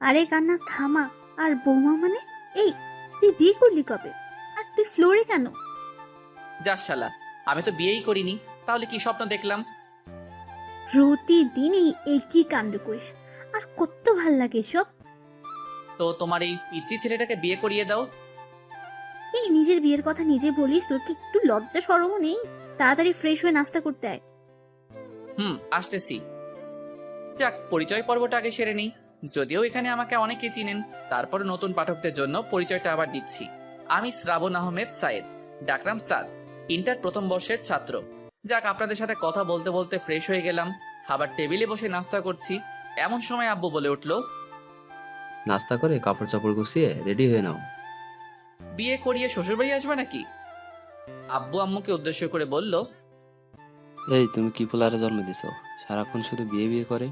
আরে কান্না থামা। আর বৌমা মানে? এই, তুই বিয়ে করলি কবে? আর তুই ফ্লোরে কেন? যা শালা, আমি তো বিয়েই করিনি, তাহলে কি স্বপ্ন দেখলাম? প্রতিদিন এই একই কাণ্ড করিস, আর কত ভাল লাগে এসব। তো তোমার এই পিচ্চি ছেলেটাকে বিয়ে করিয়ে দাও। এই নিজের বিয়ের কথা নিজে বলিস, তোর কি একটু লজ্জা শরমও নেই? তাড়াতাড়ি ফ্রেশ হয়ে নাস্তা করতে আয়। আসতেছি। যাক, পরিচয় পর্বটা আগে সেরে নিই। যদিও এখানে আমাকে অনেকে চিনেন, তারপর নতুন পাঠকদের জন্য পরিচয়টা আবার দিচ্ছি। আমি শ্রাবণ আহমেদ সায়েদ, ডাকরাম সাদ, ইন্টার প্রথম বর্ষের ছাত্র। যাক, আপনাদের সাথে কথা বলতে বলতে ফ্রেশ হয়ে গেলাম, খাবার টেবিলে বসে নাস্তা করছি। এমন সময় আব্বু বলে উঠলো, নাস্তা করে কাপড় চাপড় গুছিয়ে রেডি হয়ে নাও। বিয়ে করিয়ে শ্বশুরবাড়ি আসবে নাকি? আব্বু আম্মুকে উদ্দেশ্য করে বলল, এই তুমি কি পোলারে জন্ম দিছো, সারাক্ষণ শুধু বিয়ে বিয়ে করে।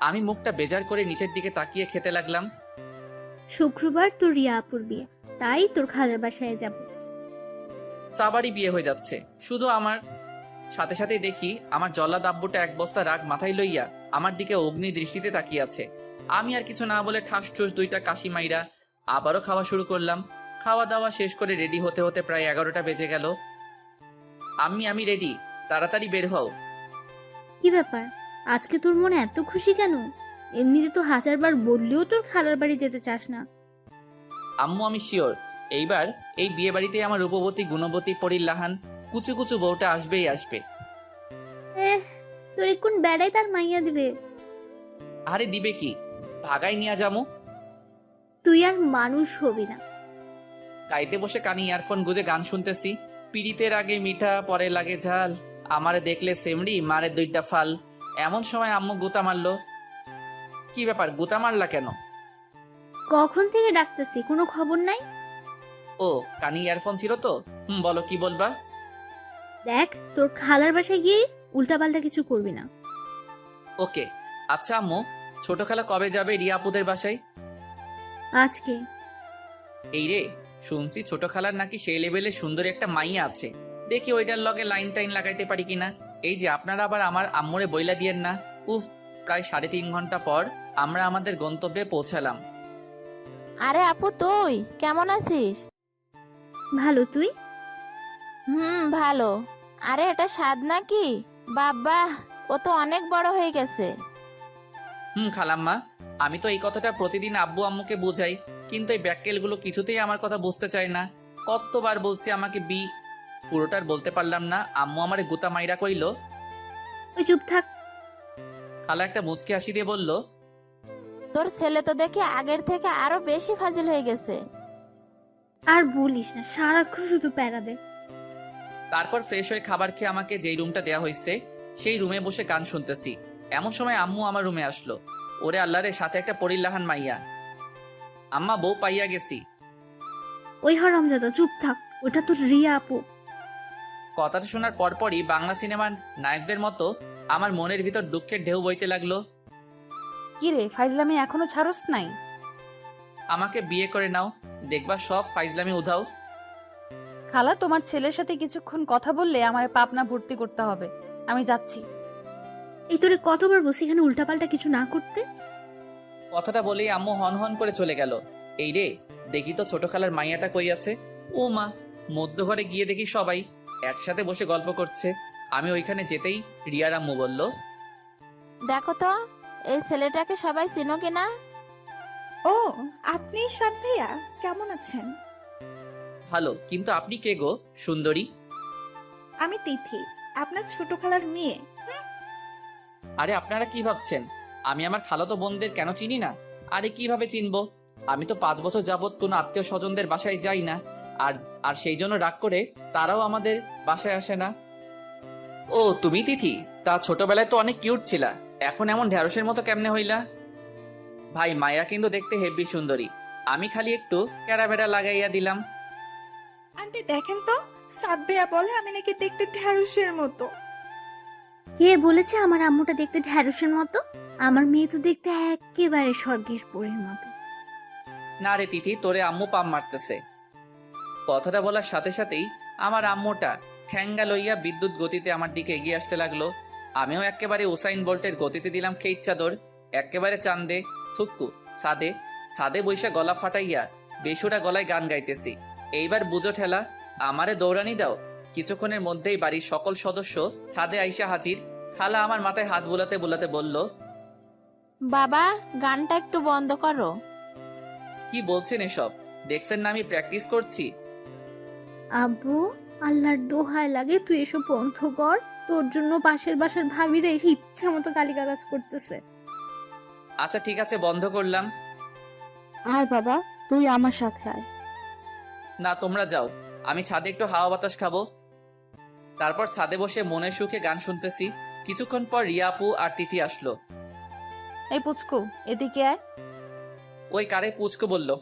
আমি মুখটা বেজার করে নিচের দিকে তাকিয়ে খেতে লাগলাম। শুক্রবার তোর রিয়া আপুর বিয়ে, তাই তোর খালার বাসায় যাব। সাবারই বিয়ে হয়ে যাচ্ছে শুধু আমার। সাথে সাথেই দেখি আমার জল্লাদ আব্বুটা এক বস্তা রাগ মাথায় লইয়া আমার দিকে অগ্নি দৃষ্টিতে তাকিয়ে আছে। আমি আর কিছু না বলে ঠাস ঠুস দুইটা কাশি মাইরা আবারও খাওয়া শুরু করলাম। খাওয়া দাওয়া শেষ করে রেডি হতে হতে প্রায় 11টা বেজে গেল। আমি রেডি, তাড়াতাড়ি বের হও। কি ব্যাপার, আজকে তোর মনে এত খুশি কেন? এমনিতে তো হাজারবার বললেও তোর খালার বাড়ি যেতে চাস না। আম্মু, আমি শিওর এইবার এই বিয়ে বাড়িতে আমার রূপবতী গুণবতী পরিল্লাহান কুচু কুচু বউটা আসবেই আসবে। তোর কোন বেড়াই তার মাইয়া দিবে? আরে দিবে কি, ভাগাই নিয়া যামু। তুই আর মানুষ হবি না। গাইতে বসে কানে ইয়ারফোন গুজে গান শুনতেছি। পিড়িতের আগে মিঠা পরে লাগে ঝাল, আমারে দেখলে সেমড়ি মারে দুইটা ফাল। এমন সময় আম্মু গুতা মারলো। কি ব্যাপার, গুতা মারলা কেন? কখন থেকে ডাকতেছি, কোনো খবর নাই? ও, কানে ইয়ারফোন ছিল তো। বলো, কি বলবা? দেখ, তোর খালার বাসায় গিয়ে উল্টাপাল্টা কিছু করবি না। ওকে। আচ্ছা আম্মু, ছোট খালা কবে যাবে রিয়া আপুদের বাসায়? আজকে। এই রে, শুনছি ছোট খালার নাকি সেই লেভেলে সুন্দর একটা মাইয়া আছে। দেখি ওইটার লগে লাইন টাইন লাগাইতে পারি কিনা। এই যে আপনারা আবার আমার আম্মুরে বইলা দিয়েন না। উফ, প্রায় 3.5 ঘন্টা পর আমরা আমাদের গন্তব্যে পৌঁছালাম। আরে আপু, তুই কেমন আছিস? ভালো, তুই? ভালো। আরে এটা স্বাদ নাকি? বাবা, ও তো অনেক বড় হয়ে গেছে। খালাম্মা, আমি তো এই কথাটা প্রতিদিন আব্বু আম্মুকে বোঝাই, কিন্তু এই ব্যাককেলগুলো কিছুতেই আমার কথা বুঝতে চায় না। কতবার বলছি আমাকে পুরোটার বলতে পারলাম না, আম্মু আমারে গুতা মাইরা কইল। ওই চুপ থাক। খালা একটা মুচকি হাসি দিয়ে বলল, তোর ছেলে তো দেখে আগের থেকে আরো বেশি ফাজিল হয়ে গেছে। আর বলিস না, সারাক্ষণ শুধু প্যারা দে। তারপর ফ্রেশ হয়ে খাবার খেয়ে আমাকে যেই রুমটা দেয়া হয়েছে সেই রুমে বসে গান শুনতেছি। এমন সময় আম্মু আমার রুমে আসলো। ওরে আল্লাহরে, সাথে একটা পরিল্লাহান মাইয়া। আম্মা, বউ পাইয়া গেছি। ওই হারামজাদা, চুপ থাক, ওটা তোর রিয়া আপু। কথাটা শোনার পরপরই বাংলা সিনেমার নায়কদের মতো আমার মনের ভিতর দুঃখের ঢেউ বইতে লাগলো। কি রে, ফাইজলামি এখনো ছাড়স নাই? আমাকে বিয়ে করে নাও, দেখবা সব ফাইজলামি উধাও। খালা, তোমার ছেলের সাথে কিছুক্ষণ কথা বললে আমার পাবনা ভর্তি করতে হবে। আমি যাচ্ছি। এই তোরে কতবার বলছি এখানে উল্টাপাল্টা কিছু না করতে। কথাটা বলেই আম্মু হন হন করে চলে গেল। এই রে, দেখি তো ছোট খালার মাইয়াটা কই আছে। ও মা, মধ্য ঘরে গিয়ে দেখি সবাই একসাথে বসে গল্প করছে। আমি ওইখানে যেতেই রিয়ার আম্মু বলল, দেখো তো, এই ছেলেটাকে সবাই চিনো কিনা? ও, আপনি সাদ ভাইয়া, কেমন আছেন? ভালো, কিন্তু আপনি কে গো সুন্দরী? আমি তিথি, আপনার ছোট খালার মেয়ে। আরে আপনারা কি ভাবছেন আমি আমার খালাতো বোনদের কেন চিনি না? আরে কিভাবে চিনবো? আমি তো 5 বছর যাবত কোনো আত্মীয় স্বজনদের বাসায় যাই না। আর আর সেই জন্য রাগ করে তারাও আমাদের বাসায় আসে না। ও, তুমি তিথি? তা ছোটবেলায় তো অনেক কিউট ছিলা, এখন এমন ঢ্যাঁড়সের মতো কেমনে হইলা? ভাই, মায়া কিন্তু দেখতে হেব্বি সুন্দরী, আমি খালি একটু ক্যারাবেরা লাগাইয়া দিলাম। আন্টি দেখেন তো, সাদ ভাইয়া বলে আমি নাকি দেখতে ঢ্যাঁড়সের মতো। কে বলেছে আমার আম্মুটা দেখতে ঢ্যাঁড়সের মতো? আমার মেয়ে তো দেখতে একেবারে স্বর্গের পরীর মতো। না রে তিথি, তোরে আম্মু পাম মারতেছে। কথাটা বলার সাথে সাথেই আমার আম্মুটা ঠ্যাঙ্গা লইয়া বিদ্যুৎ গতিতে আমার দিকে এগিয়ে আসতে লাগলো। আমিও একেবারে উসাইন বোল্টের গতিতে দিলাম খেইত চাদর, একেবারে চান্দে থুক্কু সাদে সাদে বৈশা গলা ফাটাইয়া বেসুরা গলায় গান গাইতেছি। এইবার বুঝো ঠেলা, আমারে দৌড়ানি দাও। কিছুক্ষণের মধ্যেই বাড়ির সকল সদস্য ছাদে আইসা হাজির। খালা আমার মাথায় হাত বুলাতে বুলাতে বলল, বাবা, গানটা একটু বন্ধ করো। কি বলছেন এসব? দেখছেন না আমি প্র্যাকটিস করছি। আব্বু, আল্লাহর দোহায় লাগে তুই এসব বন্ধ কর। তোর জন্য পাশের বাসার ভাবিরা এসে ইচ্ছা মতো গালিগালাজ করতেছে। আচ্ছা ঠিক আছে, বন্ধ করলাম। আয় বাবা, তুই আমার সাথে আয়। না তোমরা যাও, আমি ছাদে একটু হাওয়া বাতাস খাবো। তারপর ছাদে বসে মনের সুখে গান শুনতেছি। কিছুক্ষণ পর রিয়া আপু আর তিথি আসলো। এই পুচকু, এদিকে আয়। ওই কারে পুচকো বললো?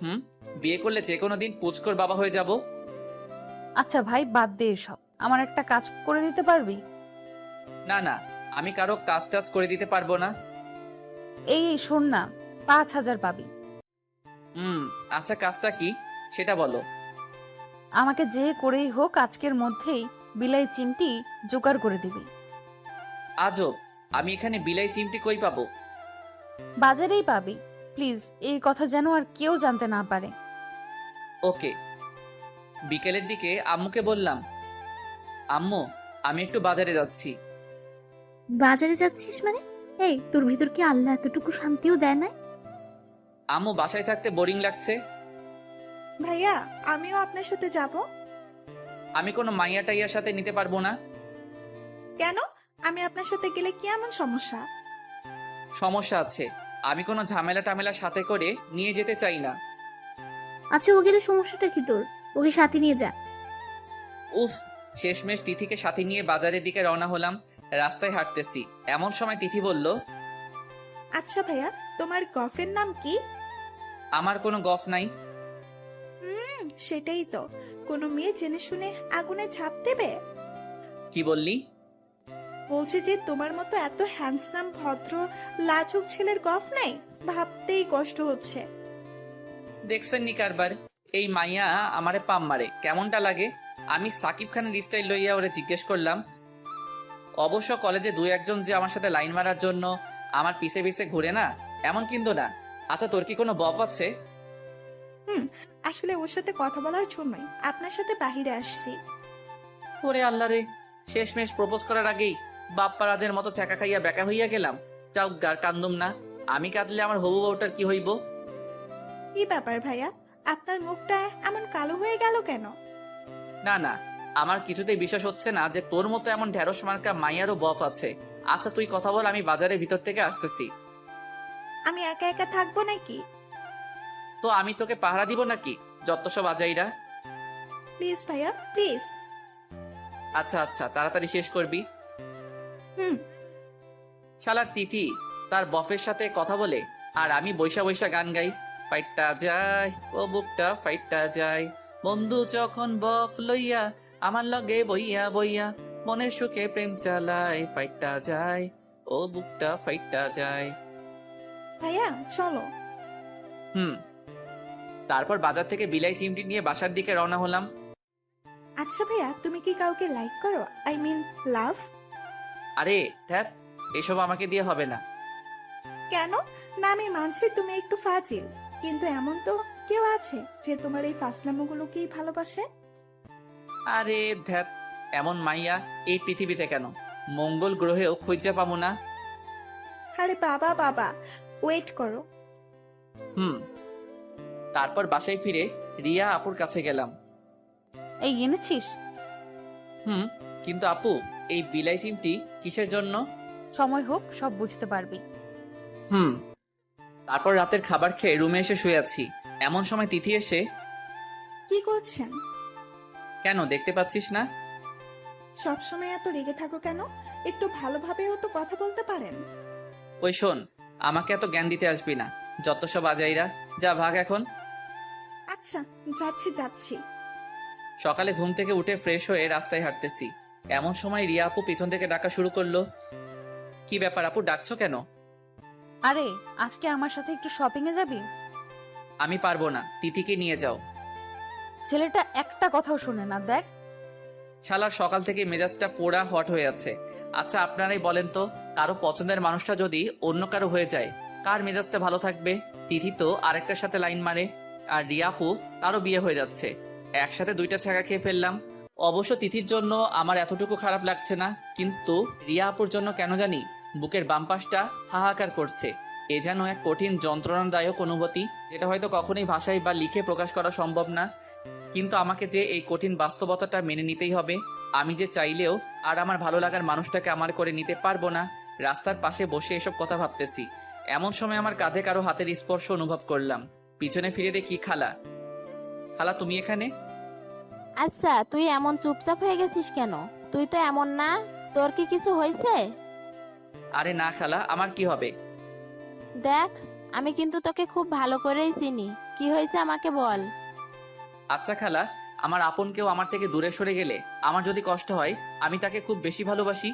বিয়ে করলে যে কোনো দিন পুচকোর বাবা হয়ে যাব। আচ্ছা ভাই, বাদ দে এসব। আমার একটা কাজ করে দিতে পারবি? না না, আমি কারো কাজ টাজ করে দিতে পারবো না। এই শোন না, 5,000 পাবি। আচ্ছা কাজটা কি সেটা বলো। আমাকে যে করেই হোক আজকের মধ্যেই বিলাই চিমটি জোগাড় করে দিবি। আজব, আমি এখানে বিলাই চিমটি কই পাবো? বাজারেই পাবি। প্লিজ, এই কথা যেন আর কেউ জানতে না পারে। ওকে। বিকেলের দিকে আম্মুকে বললাম, আম্মু আমি একটু বাজারে যাচ্ছি। বাজারে যাচ্ছিস মানে? এই, তোর ভিতর কি আল্লাহ এতটুকু শান্তিও দেয় না? আম্মু বাসায় থাকতে বোরিং লাগছে। ভাইয়া, আমিও আপনার সাথে যাব। আমি কোনো মাইয়া টাইয়ার সাথে নিতে পারবো না। কেন? আমি আপনার সাথে গেলে কি এমন সমস্যা? সমস্যা আছে, আমি কোনো ঝামেলা টামেলা সাথে করে নিয়ে যেতে চাই না। আচ্ছা, ও গেলে সমস্যাটা কি তোর? ওকে সাথে নিয়ে যা। উফ, শেষমেশ তিথিকে সাথে নিয়ে বাজারের দিকে রওনা হলাম। রাস্তায় হাঁটতেছি, এমন সময় তিথি বলল, আচ্ছা ভাইয়া, তোমার গফের নাম কি? আমার কোনো গফ নাই। সেটাই তো, কোনো মেয়ে জেনে শুনে আগুনে ঝাঁপ দেবে? কি বললি? বলছে যে তোমার মতো এত হ্যান্ডসাম ভদ্র লাজুক ছেলের গফ নাই, ভাবতেই কষ্ট হচ্ছে। দেখছেন নি কারবার, এই মাইয়া আমারে পাম মারে, কেমনটা লাগে? আমি সাকিব খানের স্টাইল লইয়া ওরে জিজ্ঞেস করলাম। অবশ্য কলেজে 2-1 জন যে আমার সাথে লাইন মারার জন্য আমার পিছে পিছে ঘুরে না, এমন কিন্তু না। আচ্ছা তোর কি কোনো বপ আছে? আসলে ওর সাথে কথা বলার জন্যই আপনার সাথে বাহিরে আসছি। ওরে আল্লাহ রে, শেষমেশ প্রপোজ করার আগেই বাপ্পা রাজের মতো ছ্যাঁকা খাইয়া বেকা হইয়া গেলাম। চাউগার কান্দুম না, আমি কাঁদলে আমার হবু বউটার কি হইব? কি ব্যাপার ভাইয়া, আপনার মুখটা এমন কালো হয়ে গেল কেন? না না, আমার কিছুতেই বিশ্বাস হচ্ছে না যে তোর মতো এমন ঢেঁড়স মার্কা মাইয়ারও বফ আছে। আচ্ছা তুই কথা বল, আমি বাজারের ভিতর থেকে আসতেছি। আমি একা একা থাকবো নাকি? তো আমি তোকে পাহারা দিব নাকি? যত সব আজাইরা। প্লিজ ভাইয়া, প্লিজ। আচ্ছা আচ্ছা, তাড়াতাড়ি শেষ করবি। হুম। শালার তিথি তার বফের সাথে কথা বলে, আর আমি বৈশা বৈশা গান গাই। ফাইটটা যায় ও বুকটা ফাইটটা যায়, বন্ধু যখন বফ লইয়া আমার লগে বইয়া বইয়া, মনের সুখে প্রেম চালায়। ফাইটটা যায় ও বুকটা ফাইটটা যায়। ভাইয়া চলো। তারপর বাজার থেকে বিলাই চিমটি নিয়ে বাসার দিকে রওনা হলাম। আচ্ছা ভাইয়া, তুমি কি কাউকে লাইক করো? আই মিন লাভ? আরে ধ্যাত, এসব আমাকে দিয়ে হবে না। কেন? না আমি মানছি তুমি একটু ফাজিল, কিন্তু এমন তো কেউ আছে যে তোমার এই ফাসলামোগুলোকেই ভালোবাসে। আরে ধ্যাত, এমন মাইয়া এই পৃথিবীতে কেন, মঙ্গল গ্রহেও খুঁজে পাবো না। আরে বাবা বাবা, ওয়েট করো। তারপর বাসায় ফিরে রিয়া আপুর কাছে গেলাম। এই এনেছিস? কিন্তু আপু, এই বিলাই চিমটি কিসের জন্য? সময় হোক সব বুঝতে পারবি। তারপর রাতের খাবার খেয়ে রুমে এসে শুয়ে আছি। এমন সময় তিথি এসে, কি করছেন? কেন দেখতে পাচ্ছিস না? সবসময় এত রেগে থাকো কেন? একটু ভালোভাবেও তো কথা বলতে পারেন। ওই শোন, আমাকে এত জ্ঞান দিতে আসবি না, যত সব আজাইরা। যা ভাগ এখন। আচ্ছা যাচ্ছি যাচ্ছি। সকালে ঘুম থেকে উঠে ফ্রেশ হয়ে রাস্তায় হাঁটতেছি। এমন সময় রিয়া আপু পিছন থেকে ডাকা শুরু করলো। কি ব্যাপার আপু, ডাকছো কেন? আরে, আজকে আমার সাথে একটু শপিং এ যাবি? আমি পারবো না, তিথিকে নিয়ে যাও। ছেলেটা একটা কথাও শুনে না, দেখ। শালার সকাল থেকে মেজাজটা পোড়া হট হয়ে আছে। আচ্ছা আপনারাই বলেন তো, কারো পছন্দের মানুষটা যদি অন্য কারো হয়ে যায়, কার মেজাজটা ভালো থাকবে? তিথি তো আরেকটার সাথে লাইন মারে, আর রিয়াপু তারও বিয়ে হয়ে যাচ্ছে। একসাথে দুইটা ছ্যাঁকা খেয়ে ফেললাম। অবশ্য তিথির জন্য আমার এতটুকু খারাপ লাগছে না, কিন্তু রিয়া আপুর জন্য কেন জানি বুকের বাম পাশটা হাহাকার করছে। এ যেন এক কঠিন যন্ত্রণাদায়ক অনুভূতি, যেটা হয়তো কখনোই ভাষায় বা লিখে প্রকাশ করা সম্ভব না। কিন্তু আমাকে যে এই কঠিন বাস্তবতাটা মেনে নিতেই হবে। আমি যে চাইলেও আর আমার ভালো লাগার মানুষটাকে আমার করে নিতে পারবো না। রাস্তার পাশে বসে এসব কথা ভাবতেছি, এমন সময় আমার কাঁধে কারো হাতের স্পর্শ অনুভব করলাম। পিছনে ফিরে দেখি খালা। খালা তুমি এখানে? আচ্ছা, তুই এমন চুপচাপ হয়ে গেছিস কেন? তুই তো এমন না, তোর কি কিছু হয়েছে? আরে না খালা, আমার কি হবে? দেখ, আমি কিন্তু তোকে খুব ভালো করেই চিনি। কি হয়েছে আমাকে বল। আচ্ছা খালা, আমার আপন কেউ আমার থেকে দূরে সরে গেলে আমার যদি কষ্ট হয়, আমি তাকে খুব বেশি ভালোবাসি।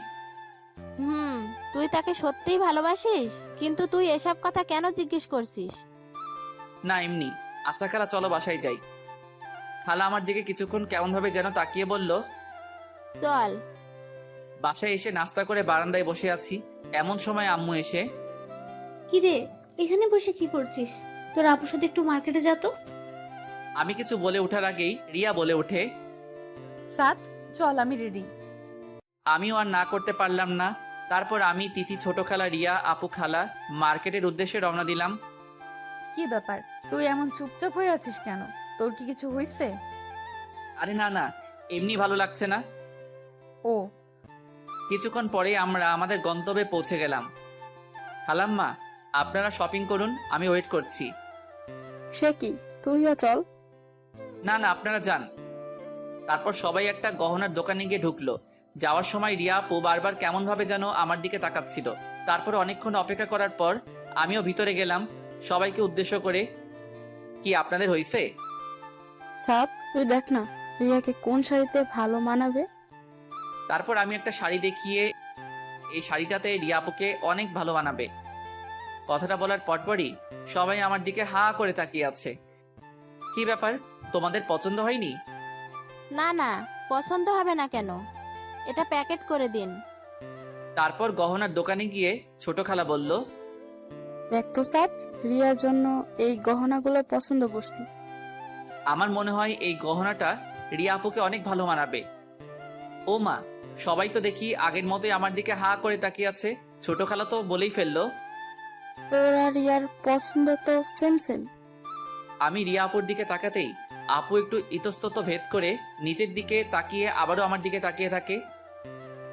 তুই তাকে সত্যিই ভালোবাসিস? কিন্তু তুই এসব কথা কেন জিজ্ঞেস করছিস? না এমনি। আচ্ছা খালা, চলো বাসায় যাই। খালা আমার দিকে কিছুক্ষণ কেমন ভাবে যেন তাকিয়ে বলল। চল। বাসায় এসে নাস্তা করে বারান্দায় বসে আছি, এমন সময় আম্মু এসে। কি রে, এখানে বসে কি করছিস? তোর আপুর সাথে একটু মার্কেটে যা তো। আমি কিছু বলে ওঠার আগেই রিয়া বলে ওঠে। সাত, চল আমি রেডি। আমিও আর না করতে পারলাম না। তারপর আমি, তিথি, ছোট খালা, রিয়া, আপু, খালা মার্কেটের উদ্দেশ্যে রওনা দিলাম। কি ব্যাপার, তুই এমন চুপচাপ হয়ে আছিস কেন? তোর কি কিছু হয়েছে? আরে না না, এমনি ভালো লাগছে না। ও, কিছুক্ষণ পরে আমরা আমাদের গন্তব্যে পৌঁছে গেলাম। খালাম্মা, আপনারা শপিং করুন, আমি ওয়েট করছি। সে কি, তুইও চল। না না, আপনারা যান। তারপর সবাই একটা গহনার দোকানে গিয়ে ঢুকলো। যাওয়ার সময় রিয়া আপু বারবার কেমন ভাবে যেন আমার দিকে তাকাচ্ছিল। তারপর অনেকক্ষণ অপেক্ষা করার পর আমিও ভিতরে গেলাম সবাইকে উদ্দেশ্য করে। কি আপনাদের হয়েছে? সাত, তুই দেখ না রিয়াকে কোন শাড়িতে ভালো মানাবে। তারপর আমি একটা শাড়ি দেখিয়ে, এই শাড়িটাতে রিয়া আপুকে অনেক ভালো মানাবে। কথাটা বলার পরপরই সবাই আমার দিকে হা করে তাকিয়ে আছে। কি ব্যাপার, তোমাদের পছন্দ হয়নি? না না, পছন্দ হবে না কেন? এটা প্যাকেট করে দিন। তারপর গহনার দোকানে গিয়ে ছোট খালা বলল। দেখ তো সাত, রিয়ার জন্য এই গহনাগুলো পছন্দ করছি। আমার মনে হয় এই গহনাটা রিয়া আপুকে অনেক ভালো মানাবে। ও মা, সবাই তো দেখি আগের মতোই আমার দিকে হা করে তাকিয়ে আছে। ছোট খালা তো বলেই ফেললো। তোর আর রিয়ার পছন্দ তো সেম সেম। আমি রিয়া আপুর দিকে তাকাতেই আপু একটু ইতস্তত ভেদ করে নিচের দিকে তাকিয়ে আবারও আমার দিকে তাকিয়ে থাকে।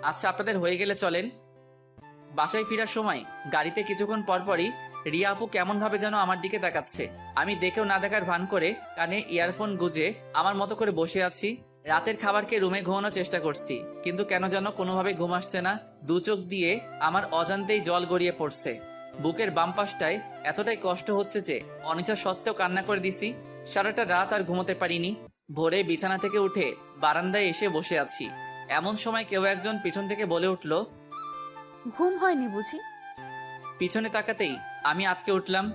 আচ্ছা আপনাদের হয়ে গেলে চলেন। বাসায় ফেরার সময় গাড়িতে কিছুক্ষণ পরপরই রিয়া আপু কেমন ভাবে যেন আমার দিকে তাকাচ্ছে। আমি দেখেও না দেখার ভান করে কানে ইয়ারফোন গুজে আমার মতো করে বসে আছি। রাতের খাবার খেয়ে রুমে ঘুমানোর চেষ্টা করছি, কিন্তু কেন যেন কোনোভাবে ঘুম আসছে না। দু চোখ দিয়ে আমার অজান্তেই জল গড়িয়ে পড়ছে। বুকের বাম পাশটায় এতটাই কষ্ট হচ্ছে যে অনিচ্ছা সত্ত্বেও কান্না করে দিছি। সারাটা রাত আর ঘুমোতে পারিনি। ভোরে বিছানা থেকে উঠে বারান্দায় এসে বসে আছি, এমন সময় কেউ একজন পিছন থেকে বলে উঠল। ঘুম হয়নি বুঝি? পিছনে তাকাতেই আমি আটকে উঠলাম।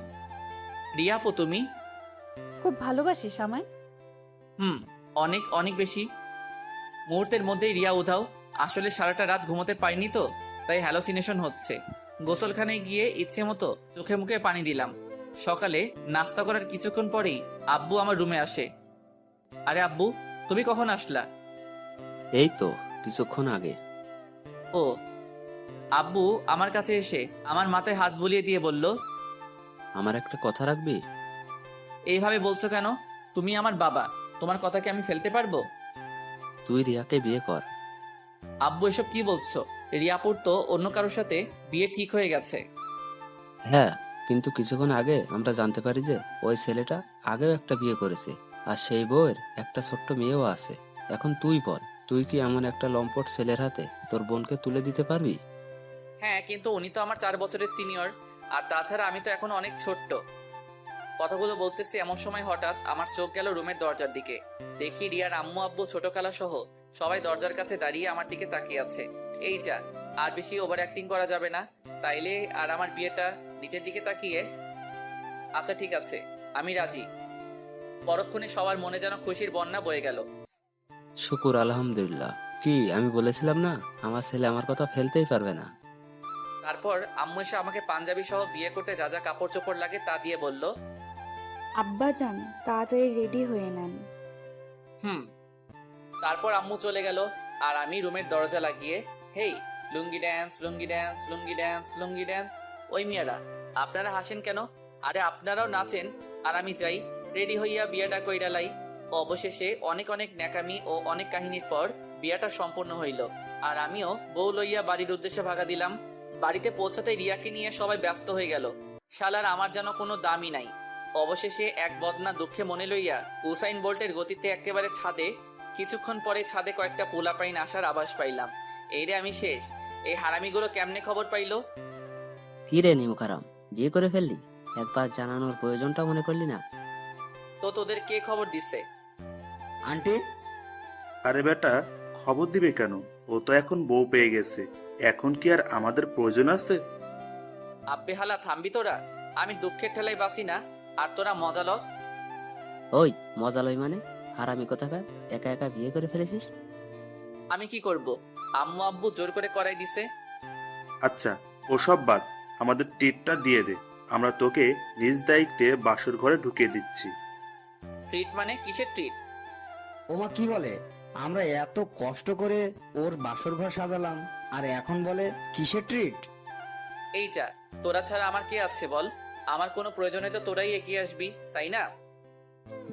রিয়া আপু তুমি? খুব ভালোবাসিস আমায়? অনেক অনেক বেশি। মুহূর্তের মধ্যেই রিয়া উধাও। আসলে সারাটা রাত ঘুমোতে পারিনি তো, তাই হ্যালোসিনেশন হচ্ছে। গোসলখানায় গিয়ে ইচ্ছে মতো চোখে মুখে পানি দিলাম। সকালে নাস্তা করার কিছুক্ষণ পরেই আব্বু আমার রুমে আসে। আরে আব্বু, তুমি কখন আসলা? এই তো কিছুক্ষণ আগে। ও। আব্বু আমার কাছে এসে আমার মাথায় হাত বুলিয়ে দিয়ে বলল। আমার একটা কথা রাখবি? এইভাবে বলছো কেন? তুমি আমার বাবা, তোমার কথা কি আমি ফেলতে পারবো? তুই রিয়াকে বিয়ে কর। আব্বু এসব কি বলছো? রিয়াপুর তো অন্য কারোর সাথে বিয়ে ঠিক হয়ে গেছে। হ্যাঁ, কিন্তু কিছুক্ষণ আগে আমরা জানতে পারি যে ওই ছেলেটা আগেও একটা বিয়ে করেছে, আর সেই বউয়ের একটা ছোট্ট মেয়েও আছে। এখন তুই বল, তুই কি এমন একটা লম্পট ছেলের হাতে তোর বোনকে তুলে দিতে পারবি? হ্যাঁ, কিন্তু উনি তো আমার 4 বছরের সিনিয়র, আর তাছাড়া আমি তো এখন অনেক ছোট্ট। কথাগুলো বলতেছি এমন সময় হঠাৎ আমার চোখ গেল রুমের দরজার দিকে। দেখি রিয়ার আম্মু আব্বু ছোট খালা সহ সবাই দরজার কাছে দাঁড়িয়ে আমার দিকে তাকিয়ে আছে। এই যা, আর বেশি ওভার অ্যাক্টিং করা যাবে না, তাইলে আর আমার বিয়েটা নিচের দিকে তাকিয়ে। আচ্ছা ঠিক আছে, আমি রাজি। পরক্ষণে সবার মনে যেন খুশির বন্যা বয়ে গেল। শুকুর আলহামদুলিল্লাহ। কি আমি বলেছিলাম না আমার ছেলে আমার কথা ফেলতেই পারবে না। তারপর আম্মু এসে আমাকে পাঞ্জাবি সহ বিয়ে করতে যা যা কাপড় চোপড় লাগে তা দিয়ে বলল, আব্বাজান তাড়াতাড়ি রেডি হয়ে নেন। হুম। তারপর আম্মু চলে গেল আর আমি রুমের দরজা লাগিয়ে, হেই, লুঙ্গি ড্যান্স, লুঙ্গি ড্যান্স, লুঙ্গি ড্যান্স, লুঙ্গি ড্যান্স। ওই মিয়ারা, আপনারা হাসেন কেন? আরে আপনারাও নাচেন আর আমি যাই রেডি হইয়া বিয়াটা কইরালাই। অবশেষে অনেক অনেক ন্যাকামি ও অনেক কাহিনীর পর বিয়াটা সম্পূর্ণ হইল আর আমিও বউ লইয়া বাড়ির উদ্দেশ্যে ভাগা দিলাম। বাড়িতে পৌঁছাতে রিয়াকে নিয়ে সবাই ব্যস্ত হয়ে গেল। শালার আমার যেন কোনো দামই নাই। অবশেষে এক বদনা দুঃখে মনে লইয়া উসাইন বোল্টের গতিতে একেবারে ছাদে, কিছুক্ষণ পরে ছাদে কয়েকটা পোলাপাইন আসার আভাস পাইলাম। এই রে আমি শেষ। এই হারামিগুলো কেমনে খবর পাইলো? কি রে নিমুখারাম, বিয়ে করে ফেললি? একবার জানানোর প্রয়োজনটা মনে করলি না? তো তোদের কে খবর দিছে? আন্টি, আরে বেটা, খবর দিবে কেন? ও তো এখন বউ পেয়ে গেছে, এখন কি আর আমাদের প্রয়োজন আছে? আব্বে হালা থামবি তোরা। আমি দুঃখের ঠেলায় বাসি না আর তোরা মজা লস। ওই মজা লই মানে? হারামি কোথাকার, একা একা বিয়ে করে ফেলেছিস? আমি কি করব? আম্মু আব্বু জোর করে করাই দিছে। আচ্ছা, ওসব বাদ, আমাদের ট্রিটটা দিয়ে দে। আমরা তোকে নিজ দায়িত্বে বাসর ঘরে ঢুকিয়ে দিচ্ছি। ট্রিট মানে কিসের ট্রিট? ওমা কি বলে? আমরা এত কষ্ট করে ওর বাসর ঘর সাজালাম, আর এখন বলে কিসের ট্রিট? এই যা, তোরা ছাড়া আমার কে আছে বল? আমার কোনো প্রয়োজনে তো তোরাই এগিয়ে আসবি, তাই না?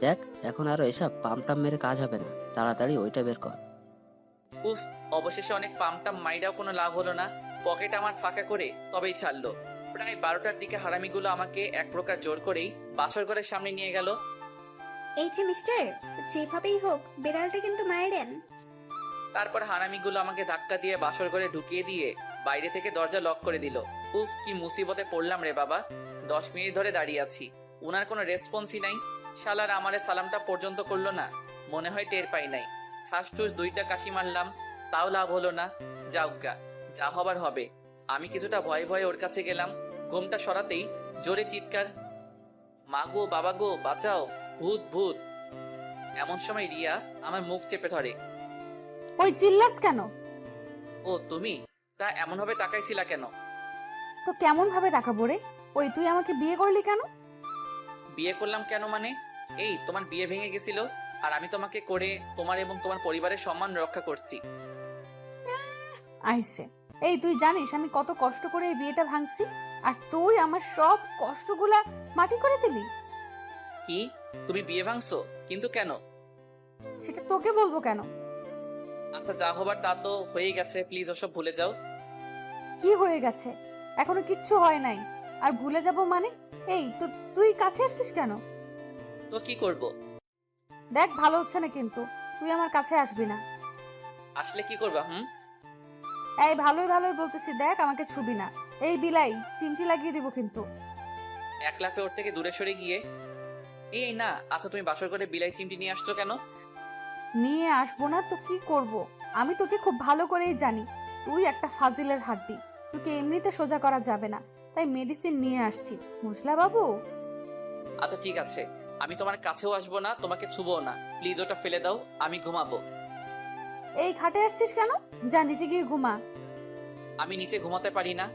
দেখ, এখন আরো এসব পামটাম মেরে কাজ হবে না, তাড়াতাড়ি ওইটা বের কর। উফ, অবশেষে অনেক পামটাম মাইরাও কোনো লাভ হলো না। পকেট আমার ফাঁকা করে তবেই ছাড়লো। প্রায় 12টার দিকে হারামিগুলো আমাকে এক প্রকার জোর করেই বাসর ঘরের সামনে নিয়ে গেল। এই যে মিস্টার, যেভাবেই হোক বিড়ালটা কিন্তু মায়েরেন। তারপর হারামিগুলো আমাকে ধাক্কা দিয়ে বাসর ঘরে ঢুকিয়ে দিয়ে বাইরে থেকে দরজা লক করে দিল। উফ, কি মুসিবতে পড়লাম রে বাবা। 10 মিনিট ধরে দাঁড়িয়ে আছি, উনার কোনো রেসপন্সই নাই। শালার আমারে সালামটা পর্যন্ত করলো না, মনে হয় টের পাই নাই। ঠাসঠুস 2টা কাশি মারলাম, তাও লাভ হলো না। যাউগা, যা হবার হবে। আমি কিছুটা ভয়ে ভয়ে ওর কাছে গেলাম। ঘুমটা সরাতেই জোরে চিৎকার, মা গো, বাবা গো, বাঁচাও, ভূত ভূত। এমন সময় রিয়া আমার মুখ চেপে ধরে। ওই চিল্লাস কেন? ও তুমি? তা এমন ভাবে তাকাইছিলা কেন? তো কেমন ভাবে তাকাবো রে? ওই তুই আমাকে বিয়ে করলি কেন? বিয়ে করলাম কেন মানে? এই তোমার বিয়ে ভেঙে গেছিল আর আমি তোমাকে করে তোমার এবং তোমার পরিবারের সম্মান রক্ষা করছি। আইসে, এই তুই জানিস আমি কত কষ্ট করে এই বিয়েটা ভাঙছি, আর তুই আমার সব কষ্টগুলা মাটি করে দিলি। কি? তুমি বিয়ে ভাঙছো? কিন্তু কেন? সেটা তোকে বলবো কেন? আচ্ছা, যা হবার তা তো হয়ে গেছে, প্লিজ ওসব ভুলে যাও। কি হয়ে গেছে? এখনো কিচ্ছু হয় নাই, আর ভুলে যাব মানে? এই তো তুই কাছে আসছিস কেন? তো কি করব? দেখ, ভালো হচ্ছে না কিন্তু, তুই আমার কাছে আসবি না। আসলে কি করবা? এই ভালোই ভালোই বলতেছি, দেখ আমাকে ছুবি না। এই বিলাই চিমটি লাগিয়ে দিব কিন্তু। এক লাফে ওর থেকে দূরে সরে গিয়ে, এই না। আচ্ছা, তুমি বাসর করে বিলাই চিমটি নিয়ে আসছো কেন? নিয়ে আসবো না তো কি করব? আমি তোকে খুব ভালো করেই জানি, তুই একটা ফাজিলের হাড্ডি। তোকে এমনিতে সোজা করা যাবে না, তাই মেডিসিন নিয়ে আসছি, বুঝলা বাবু? আচ্ছা ঠিক আছে, আমি তোমার কাছেও আসবো না, তোমাকে ছুবো না। প্লিজ ওটা ফেলে দাও, আমি ঘুমাবো। এই খাটে আসছিস কেন? যা নিচে গিয়ে ঘুমা। আমি নিচে ঘুমাতে পারি না।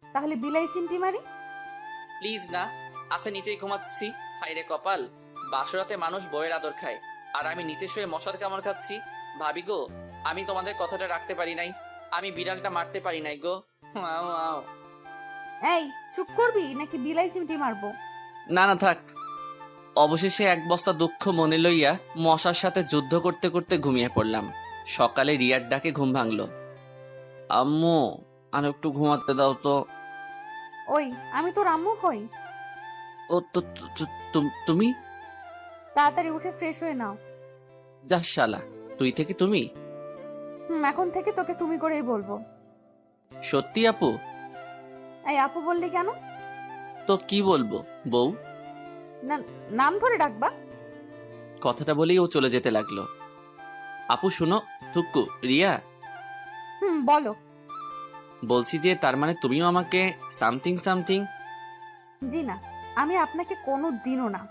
তাহলে বিলাই চিমটি মারি? প্লিজ না। আচ্ছা, নিচেই ঘুমাচ্ছি। হায়রে কপাল, বাসরাতে মানুষ বইয়ের আদর খায় আর আমি নিচে শুয়ে মশার কামড় খাচ্ছি। ভাবি গো, আমি তোমাদের কথাটা রাখতে পারি নাই। আমি বিড়ালটা মারতে পারি নাই গো। আও আও। এই চুপ করবি নাকি বিলাই চিমটি মারবো? না না, থাক। অবশেষে এক বস্তা দুঃখ মনে লইয়া মশার সাথে যুদ্ধ করতে করতে ঘুমিয়ে পড়লাম। সকালে রিয়ার ডাকে ঘুম ভাঙলো। আম্মু, আর একটু ঘুমাতে দাও তো। ওই আমি তোর আম্মু হই? ও তো তুমি? তাড়াতাড়ি উঠে ফ্রেশ হয়ে নাও। যা শালা, তুই থেকে তুমি? এখন থেকে তোকে তুমি করেই বলবো। সত্যি আপু? এই আপু বললি কেন? তো কি বলবো বউ? না, নাম ধরে ডাকবা। কথাটা বলেই ও চলে যেতে লাগলো। আপু শুনো, থুক্কু, রিয়া, বলো। বলছি যে তার মানে তুমিও আমাকে সামথিং সামথিং? জি না, আমি আপনাকে কোনো দিনও না।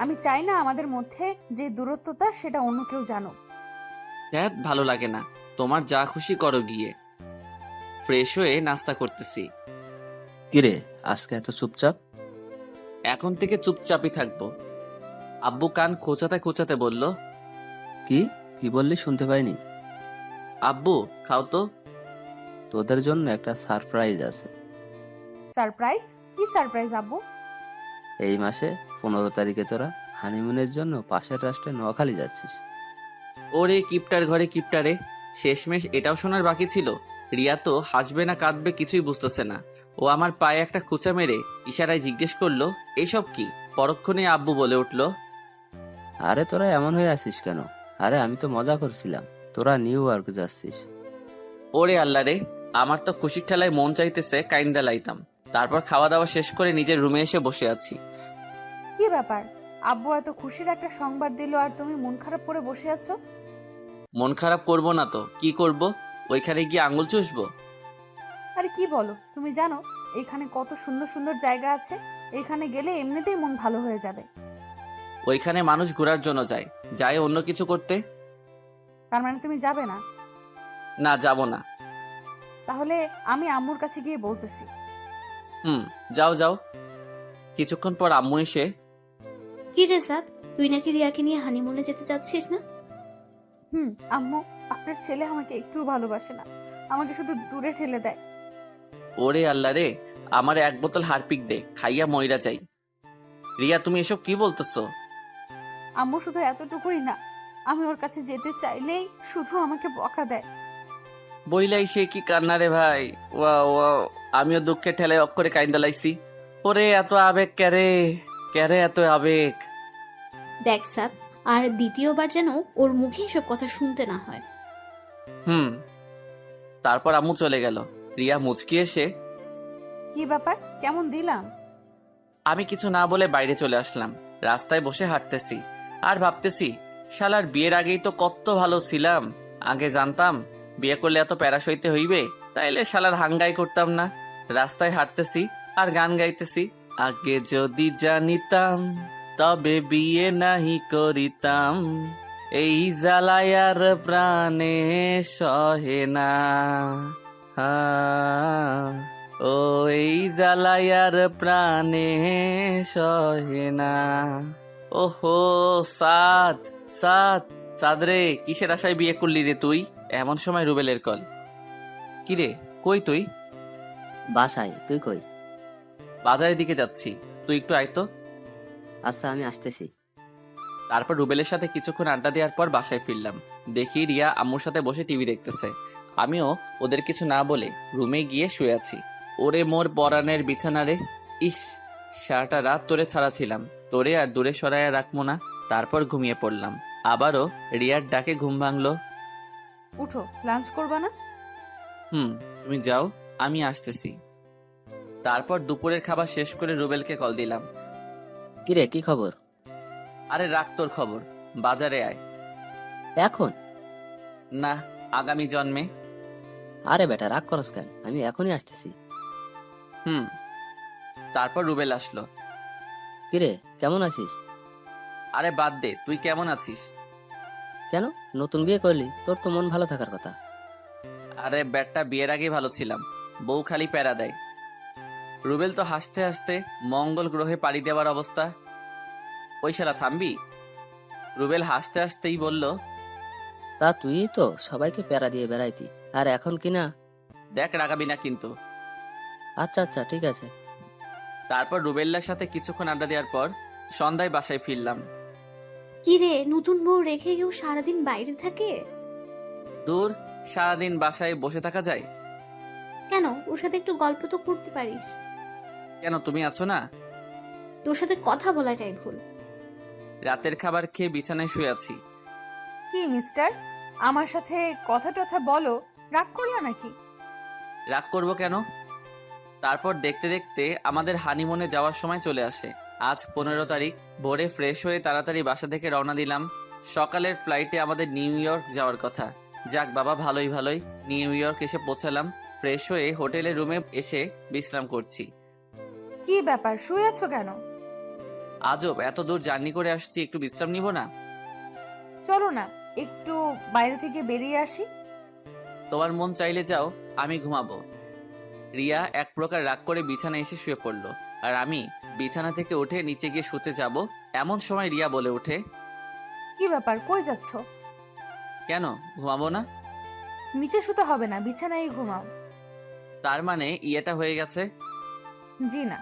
আমি চাই না আমাদের মধ্যে যে দূরত্বতা সেটা অন্য কেউ জানুক। ধ্যাত ভালো লাগে না, তোমার যা খুশি করো গিয়ে। ফ্রেশ হয়ে নাস্তা করতেছি। কিরে আজকে এত চুপচাপ? এখন থেকে চুপচাপই থাকবো। আব্বু কান খোঁচাতে খোঁচাতে বলল, কি কি বললি শুনতে পাইনি। আব্বু খাও তো। তোদের জন্য একটা সারপ্রাইজ আছে। সারপ্রাইজ? কি সারপ্রাইজ আব্বু? এই মাসে 15 তারিখে তোরা হানিমুনের জন্য পাশের রাষ্ট্রে নোয়াখালী যাচ্ছিস। ওরে কিপটার ঘরে কিপটারে, শেষমেশ এটাও শোনার বাকি ছিল। রিয়া তো হাসবে না কাঁদবে কিছুই বুঝতেছে না। ও আমার পায়ে একটা খুঁচা মেরে ইশারায় জিজ্ঞেস করলো, এসব কি? পরক্ষণে আব্বু বলে উঠলো, আরে তোরা এমন হয়ে আছিস কেন? আরে আমি তো মজা করছিলাম, তোরা নিউ ইয়র্ক যাচ্ছিস। ওরে আল্লাহ রে, আমার তো খুশির ঠেলায় মন চাইতেছে কাইন্দা লাইতাম। তারপর খাওয়া দাওয়া শেষ করে নিজের রুমে এসে বসে আছি। কি ব্যাপার? আব্বু এত খুশির একটা সংবাদ দিল আর তুমি মন খারাপ করে বসে আছো? মন খারাপ করব না তো কি করব? ওইখানে গিয়ে আঙুল চুষবো? আরে কি বলো, তুমি জানো এখানে কত সুন্দর সুন্দর জায়গা আছে? এখানে গেলে এমনিতেই মন ভালো হয়ে যাবে। ওইখানে মানুষ ঘোরার জন্য যায়, যায় অন্য কিছু করতে। তার মানে তুমি যাবে না? না, যাব না। তাহলে আমি আম্মুর কাছে গিয়ে বলতেছি। যাও যাও। কিছুক্ষণ পর আম্মু এসে, কি রে সাদ, তুই নাকি রিয়াকে নিয়ে হানিমুনে যেতে চাচ্ছিস না? আম্মু, আপনার ছেলে আমাকে একটুও ভালোবাসে না, আমাকে শুধু দূরে ঠেলে দেয়। ওরে আল্লাহ রে, আমার 1 বোতল হারপিক দে, খাইয়া মইরা যাই। রিয়া তুমি এসব কি বলতেছো? আম্মু শুধু এতটুকুই না, আমি ওর কাছে যেতে চাইলেই শুধু আমাকে বকা দেয়। বইলাই সে কি কান্না রে ভাই। ওয়া ওয়া, আমিও দুঃখের ঠেলায় অক্ষরে কাইন্দা লাইছি। ওরে এত আবেগ ক্যারে, ক্যারে এত আবেগ। দেখ সাদ, আর দ্বিতীয়বার যেন ওর মুখে এসব কথা শুনতে না হয়। তারপর আম্মু চলে গেল। রিয়া মুচকি এসে, কি ব্যাপার, কেমন দিলাম? আমি কিছু না বলে বাইরে চলে আসলাম। রাস্তায় বসে হাঁটতেছি আর ভাবতেছি, শালার বিয়ের আগেই তো কত ভালো ছিলাম। আগে জানতাম বিয়ে করলে এত প্যারা সইতে হইবে, তাইলে শালার হাঙ্গাই করতাম না। রাস্তায় হাঁটতেছি আর গান গাইতেছি, আগে যদি জানিতাম তবে বিয়ে নাহি করিতাম, এই জ্বালায়ার প্রাণে সহে না। ও এই জ্বালায়ার প্রাণে সহে না। ওহো সাদ, সাদ, সাদ রে, কিসের আশায় বিয়ে করলি রে তুই? এমন সময় রুবেলের কল। কিরে কই তুই? বাসায়। তুই কই? বাজারের দিকে যাচ্ছি, তুই একটু আয় তো। আচ্ছা আমি আসতেছি। তারপর রুবেলের সাথে কিছুক্ষণ আড্ডা দেওয়ার পর বাসায় ফিরলাম। দেখি রিয়া আম্মুর সাথে বসে টিভি দেখতেছে। আমিও ওদের কিছু না বলে রুমে গিয়ে শুয়ে আছি। ওরে মোর পরানের বিছানা রে, ইস সারাটা রাত তোরে ছাড়া ছিলাম, তোরে আর দূরে সরাইয়া রাখবো না। তারপর ঘুমিয়ে পড়লাম। আবারও রিয়ার ডাকে ঘুম ভাঙলো। উঠো, লাঞ্চ করবা না? তুমি যাও, আমি আসতেছি। তারপর দুপুরের খাবার শেষ করে রুবেলকে কল দিলাম। কিরে কি খবর? আরে রাখ তোর খবর, বাজারে আয়। এখন? না, আগামী জন্মে। আরে বেটা রাগ করস কেন, আমি এখনই আসতেছি। তারপর রুবেল আসলো। কিরে কেমন আছিস? আরে বাদ দে, তুই কেমন আছিস? কেন, নতুন বিয়ে করলি, তোর তো মন ভালো থাকার কথা। আরে ব্যাটটা বিয়ের আগেই ভালো ছিলাম, বউ খালি প্যারা দেয়। রুবেল তো হাসতে হাসতে মঙ্গল গ্রহে পাড়ি দেওয়ার অবস্থা। ওই শালা থামবি? রুবেল হাসতে হাসতেই বলল, তা তুই তো সবাইকে প্যারা দিয়ে বেড়াইতি, আর এখন কিনা। দেখ রাগাবি না কিন্তু। আচ্ছা আচ্ছা ঠিক আছে। তারপর রুবেল্লার সাথে কিছুক্ষণ আড্ডা দেওয়ার পর সন্ধ্যায় বাসায় ফিরলাম। কি রে, নতুন বউ রেখে কেউ সারাদিন বাইরে থাকে? দূর, সারাদিন বাসায় বসে থাকা যায়? কেন, ওর সাথে একটু গল্প তো করতে পারিস। কেন, তুমি আছো না? তোর সাথে কথা বলা যায় ভুল। রাতের খাবার খেয়ে বিছানায় শুয়ে আছি। কি মিস্টার, আমার সাথে কথা টথা বলো, রাগ করলা নাকি? রাগ করবো কেন? তারপর দেখতে দেখতে আমাদের হানিমুনে যাওয়ার সময় চলে আসে। আজ 15 তারিখ। ভোরে ফ্রেশ হয়ে তাড়াতাড়ি বাসা থেকে রওনা দিলাম। সকালের ফ্লাইটে আমাদের নিউ ইয়র্ক যাওয়ার কথা। যাক বাবা, ভালোই ভালোই নিউ ইয়র্ক এসে পৌঁছালাম। ফ্রেশ হয়ে হোটেলের রুমে এসে বিশ্রাম করছি। কি ব্যাপার, শুয়ে আছো কেন? আজব, এত দূর জার্নি করে আসছি, একটু বিশ্রাম নিব না? চলো না, একটু বাইরে থেকে বেরিয়ে আসি। তোমার মন চাইলে যাও, আমি ঘুমাবো। রিয়া এক প্রকার রাগ করে বিছানায় এসে শুয়ে পড়ল, আর আমি বিছানা থেকে উঠে নিচে গিয়ে শুতে যাব। এমন সময় রিয়া বলে ওঠে, কি ব্যাপার, কই যাচ্ছ? কেন ঘুমাবো না? নিচে শুতে হবে না, বিছানায় ঘুমাও। তার মানে ইয়েটা হয়ে গেছে? জি না,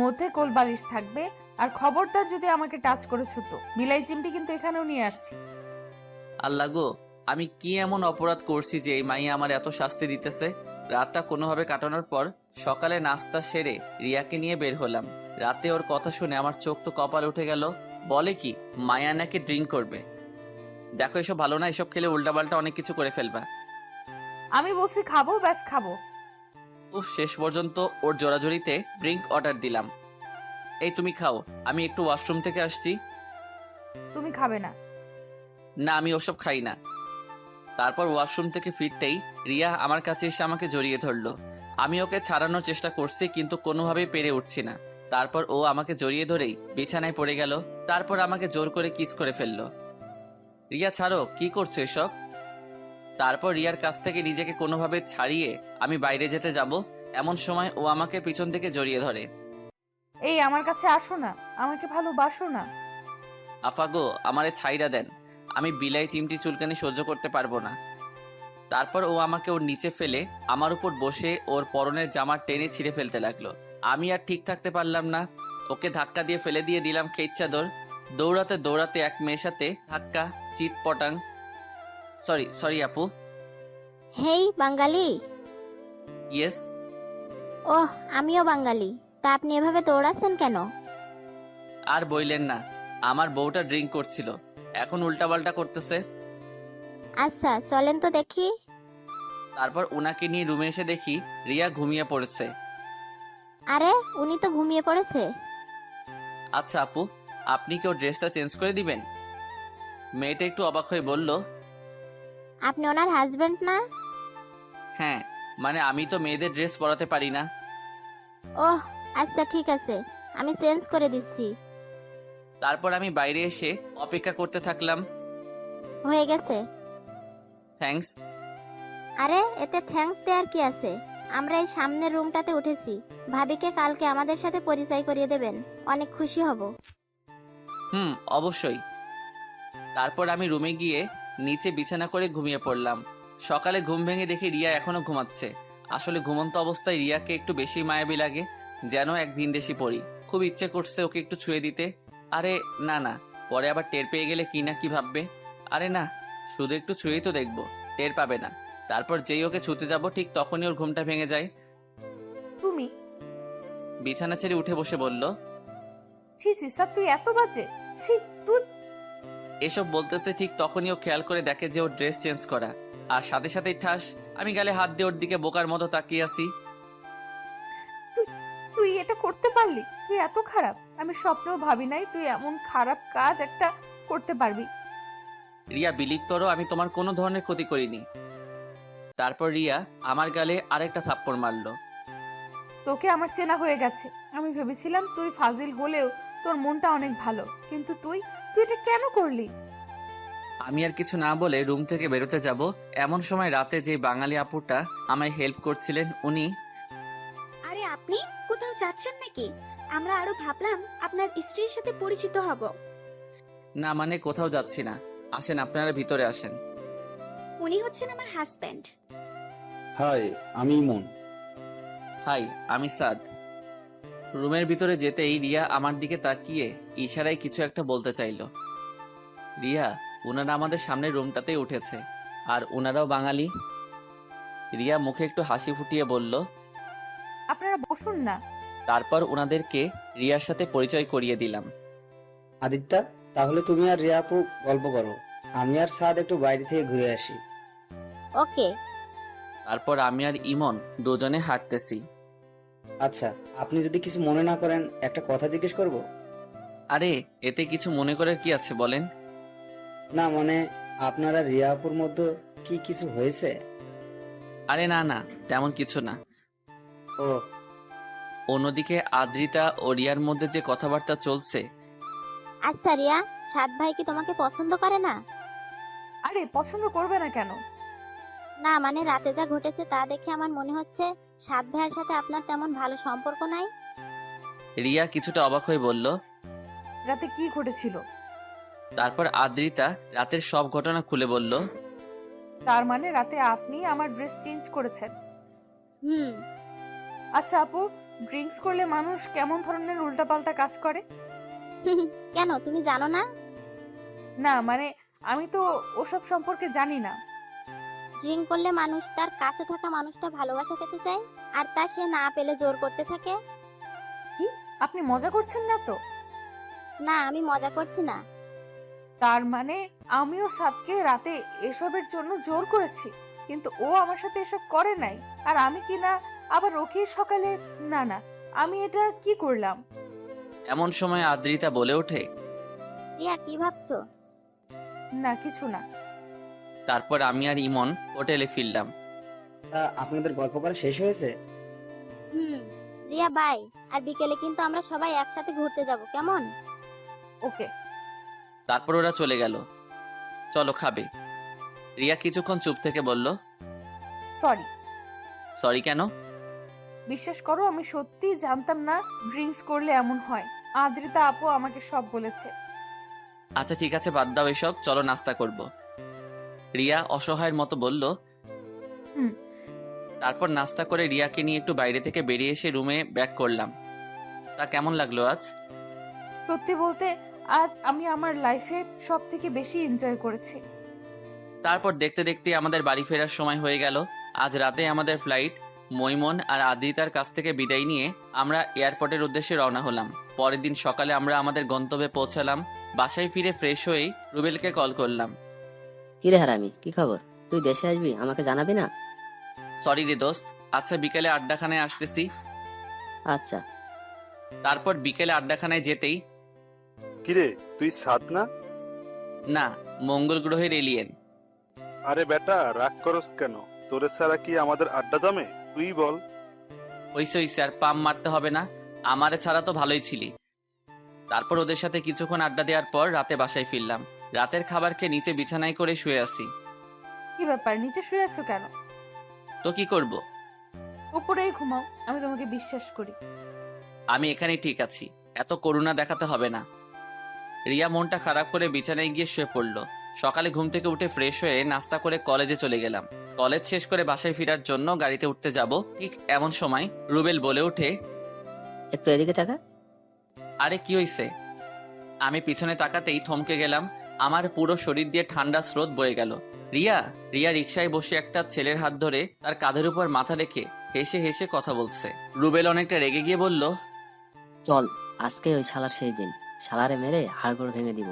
মধ্যে কোলবালিশ থাকবে। আর খবরদার যদি আমাকে টাচ করেছো তো বিলাই চিমটি কিন্তু এখানেও নিয়ে আসছি। আল্লাহ গো, আমি কি এমন অপরাধ করছি যে এই মাইয়া আমার এত শাস্তি দিতেছে? রাতটা কোনোভাবে কাটানোর পর সকালে নাস্তা সেরে রিয়াকে নিয়ে বের হলাম। রাতে ওর কথা শুনে আমার চোখ তো কপাল উঠে গেল। বলে কি মায়া নাকি ড্রিঙ্ক করবে। দেখো এসব ভালো না, এসব খেলে উল্টাপাল্টা অনেক কিছু করে ফেলবা। আমি বলছি খাবো, ব্যাস খাবো। উফ, শেষ পর্যন্ত ওর জোরাজোরিতে ড্রিঙ্ক অর্ডার দিলাম। এই তুমি খাও, আমি একটু ওয়াশরুম থেকে আসছি। তুমি খাবে না? না, আমি ওসব খাই না। তারপর ওয়াশরুম থেকে ফিরতেই রিয়া আমার কাছে এসে আমাকে জড়িয়ে ধরলো। আমি ওকে ছাড়ানোর চেষ্টা করছি, কিন্তু কোনোভাবেই পেরে উঠছি না। তারপর ও আমাকে জড়িয়ে ধরেই বিছানায় পড়ে গেল। তারপর আমাকে জোর করে কিস করে ফেললো। রিয়া ছাড়ো, কি করছো এসব? তারপর রিয়ার কাছ থেকে নিজেকে কোনোভাবে ছাড়িয়ে আমি বাইরে যেতে যাব, এমন সময় ও আমাকে পিছন থেকে জড়িয়ে ধরে। এই আমার কাছে আসো না, আমাকে ভালোবাসো না। আফাগো, আমারে ছাইড়া দেন, আমি বিলাই চিমটি চুলকানি সহ্য করতে পারবো না। তারপর ও আমাকে ওর নিচে ফেলে আমার উপর বসে ওর পরনের জামা টেনে ছিঁড়ে ফেলতে লাগলো। আমি আর ঠিক থাকতে পারলাম না, ওকে ধাক্কা দিয়ে ফেলে দিয়ে দিলাম খেইচ্ছা চাদর। দৌড়াতে দৌড়াতে এক মেয়ের সাথে ধাক্কা, চিৎ পটাং। সরি আপু। হেই বাঙালি। ইয়েস। ওহ, আমিও বাঙালি। তা আপনি এভাবে দৌড়াচ্ছেন কেন? আর বইলেন না, আমার বউটা ড্রিঙ্ক করছিল, এখন উল্টাপাল্টা করতেছে। আচ্ছা চলেন তো দেখি। তারপর ওনাকে নিয়ে রুমে এসে দেখি রিয়া ঘুমিয়ে পড়েছে। আরে উনি তো ঘুমিয়ে পড়েছে। আচ্ছা আপু, আপনি কি ওর ড্রেসটা চেঞ্জ করে দিবেন? মেয়েটা একটু অবাক হয়ে বলল, আপনি ওনার হাজবেন্ড না? হ্যাঁ, মানে আমি তো মেয়েদের ড্রেস পরাতে পারি না। ওহ আচ্ছা ঠিক আছে, আমি চেঞ্জ করে দিচ্ছি। তারপর আমি বাইরে এসে অপেক্ষা করতে থাকলাম। হয়ে গেছে। থ্যাঙ্কস। আরে এতে থ্যাঙ্কস দেওয়ার কি আছে? আমরা এই সামনের রুমটাতে উঠেছি। ভাবিকে কালকে আমাদের সাথে পরিচয় করিয়ে দেবেন, অনেক খুশি হব। অবশ্যই। তারপর আমি রুমে গিয়ে নিচে বিছানা করে ঘুমিয়ে পড়লাম। সকালে ঘুম ভেঙে দেখি রিয়া এখনো ঘুমাচ্ছে। আসলে ঘুমন্ত অবস্থায় রিয়াকে একটু বেশি মায়াবী লাগে, যেন এক ভিনদেশি পড়ি। খুব ইচ্ছে করছে ওকে একটু ছুঁয়ে দিতে। আরে না, পরে আবার টের পেয়ে গেলে কি না কি ভাববে। আরে না, শুধু একটু ছুঁয়েই তো দেখবো, টের পাবে না। তারপর যেই ওকে ছুঁতে যাব ঠিক তখনই ওর ঘুমটা ভেঙে যায়। তুমি? বিছানা ছেড়ে উঠে বসে বলল, ছি ছি স্যার, তুই এত বাজে। ছি তুই। এসব বলতেছে ঠিক তখনই ও খেয়াল করে দেখে যে ওর ড্রেস চেঞ্জ করা, আর সাথে সাথেই ঠাস। আমি গালে হাত দিয়ে ওর দিকে বোকার মতো তাকিয়ে আছি। তুই এটা করতে পারলি? তুই এত খারাপ, আমি স্বপ্নেও ভাবি নাই তুই এমন খারাপ কাজ একটা করতে পারবি। রিয়া, বিলিভ করো আমি তোমার কোনো ধরনের ক্ষতি করিনি। তারপর রিয়া আমার গালে আরেকটা থাপ্পড় মারলো। তোকে আমার চেনা হয়ে গেছে। আমি ভেবেছিলাম তুই ফাজিল হলেও তোর মনটা অনেক ভালো, কিন্তু তুই এটা কেন করলি? আমি আর কিছু না বলে রুম থেকে বেরোতে যাব, এমন সময় রাতে যে বাঙালি আপুটা আমায় হেল্প করছিলেন উনি, আরে আপনি কোথাও যাচ্ছেন নাকি? আমরা আরো ভাবলাম আপনার স্ত্রীর সাথে পরিচিত হব। না মানে কোথাও যাচ্ছি না, আসেন আপনারা ভিতরে আসেন। উনি হচ্ছেন আমার হাজবেন্ড। হাই, আমি ইমন। হাই, আমি সাদ। রুমের ভিতরে যেতেই রিয়া আমার দিকে তাকিয়ে ইশারায় কিছু একটা বলতে চাইলো। রিয়া, ওনারা আমাদের সামনের রুমটাতেই উঠেছে, আর ওনারাও বাঙালি। রিয়া মুখে একটু হাসি ফুটিয়ে বলল, আপনারা বসুন না। তারপর ওনাদেরকে রিয়ার সাথে পরিচয় করিয়ে দিলাম। আদিত্যা, তাহলে তুমি আর রিয়া আপু গল্প করো, আমি আর সাদ একটু বাইরে থেকে ঘুরে আসি। ওকে। তারপর আমি আর ইমন দুজনে হাঁটতেছি। আচ্ছা, আপনি যদি কিছু মনে না করেন একটা কথা জিজ্ঞেস করব? আরে এতে কিছু মনে করার কি আছে বলেন। না মানে, আপনারা রিয়া আপুর মধ্যে কি কিছু হয়েছে? আরে না, তেমন কিছু না। ও, অন্যদিকে আদ্রিতা ও রিয়ার মধ্যে যে কথাবার্তা চলছে। আচ্ছা রিয়া, সাদ ভাই কি তোমাকে পছন্দ করে না? আরে পছন্দ করবে না কেন? না মানে রাতে যা ঘটেছে তা দেখে আমার মনে হচ্ছে সাত ভাইয়ের সাথে আপনার তেমন ভালো সম্পর্ক নাই। রিয়া কিছুটা অবাক হয়ে বলল। রাতে কি ঘটেছিল? তারপর আদ্রিতা রাতের সব ঘটনা খুলে বলল। তার মানে রাতে আপনি আমার ড্রেস চেঞ্জ করেছেন? হুম। আচ্ছা আপু, ড্রিঙ্কস করলে মানুষ কেমন ধরনের উল্টাপাল্টা কাজ করে? কেন তুমি জানো না? না মানে আমি তো ওসব সম্পর্কে জানি না। ড্রিঙ্ক করলে মানুষ তার কাছে থাকা মানুষটা ভালোবাসা পেতে চায়, আর তা সে না পেলে জোর করতে থাকে। কি আপনি মজা করছেন না তো? না আমি মজা করছি না। তার মানে আমিও সাদকে রাতে এসবের জন্য জোর করেছি, কিন্তু ও আমার সাথে এসব করে নাই। আর আমি কি না আবার ওকে সকালে, না না আমি এটা কি করলাম? এমন সময় আদ্রিতা বলে ওঠে। রিয়া কি ভাবছো? না কিছু না। তারপর আমি আর ইমন হোটেলে ফিরলাম। তা আপনাদের গল্প করা শেষ হয়েছে? হুম। রিয়া বাই। আর বিকেলে কিন্তু আমরা সবাই একসাথে ঘুরতে যাব, কেমন? ওকে। তারপর ওরা চলে গেল। চলো খাবে। রিয়া কিছুক্ষণ চুপ থেকে বলল। সরি। সরি কেন? বিশ্বাস করো আমি সত্যি জানতাম না ড্রিঙ্কস করলে এমন হয়। আদ্রিতা আপু আমাকে সব বলেছে। আচ্ছা ঠিক আছে বাদ দাও এসব, চলো নাস্তা করব। রিয়া অসহায়ের মতো বলল। হুম। তারপর নাস্তা করে রিয়াকে নিয়ে একটু বাইরে থেকে বেরিয়ে এসে রুমে ব্যাক করলাম। তা কেমন লাগলো আজ? সত্যি বলতে আজ আমি আমার লাইফে সব থেকে বেশি এনজয় করেছি। তারপর দেখতে দেখতে আমাদের বাড়ি ফেরার সময় হয়ে গেল। আজ রাতে আমাদের ফ্লাইট। মৈমন আর আদ্রিতার কাছ থেকে বিদায় নিয়ে আমরা এয়ারপোর্টের উদ্দেশ্যে রওনা হলাম। পরের দিন সকালে আমরা আমাদের গন্তব্যে পৌঁছালাম। বাসায় ফিরে ফ্রেশ হয়েই রুবেলকে কল করলাম। কিরে হারামি, কি খবর? তুই দেশে আসবি, আমাকে জানাবি না? সরি রে দোস্ত, আচ্ছা বিকেলে আড্ডাখানায় আসতেছি। আচ্ছা। তারপর বিকেলে আড্ডাখানায় যেতেই। কিরে তুই সাদ না? না, মঙ্গল গ্রহের এলিয়েন। আরে বেটা রাগ করস কেন? তোরে ছাড়া কি আমাদের আড্ডা জমে? তুই বল। হইছে আর পাম মারতে হবে না, আমারে ছাড়া তো ভালোই ছিলি। তারপর ওদের সাথে কিছুক্ষণ আড্ডা দেওয়ার পর রাতে বাসায় ফিরলাম। রাতের খাবার খেয়ে নিচে বিছানায় করে শুয়ে আছি। কি ব্যাপার, নিচে শুয়ে আছো কেন? তো কি করব? উপরেই ঘুমাও, আমি তোমাকে বিশ্বাস করি। আমি এখানেই ঠিক আছি, এত করুণা দেখাতে হবে না। রিয়া মনটা খারাপ করে বিছানায় গিয়ে শুয়ে পড়ল। সকালে ঘুম থেকে উঠে ফ্রেশ হয়ে নাস্তা করে কলেজে চলে গেলাম। কলেজ শেষ করে বাসায় ফেরার জন্য গাড়িতে উঠতে যাব, ঠিক এমন সময় রুবেল বলে ওঠে। একটু এদিকে তাকা। আরে কি হইছে? আমি পিছনে তাকাতেই থমকে গেলাম। আমার পুরো শরীর দিয়ে ঠান্ডা স্রোত বয়ে গেল। রিয়া রিয়া রিকশায় বসে একটা ছেলের হাত ধরে তার কাঁধের উপর মাথা রেখে হেসে হেসে কথা বলছে। রুবেল অনেকটা রেগে গিয়ে বলল। চল, আজকে ওই শালার সেই দিন, শালারে মেরে হাড়গোড় ভেঙে দিব।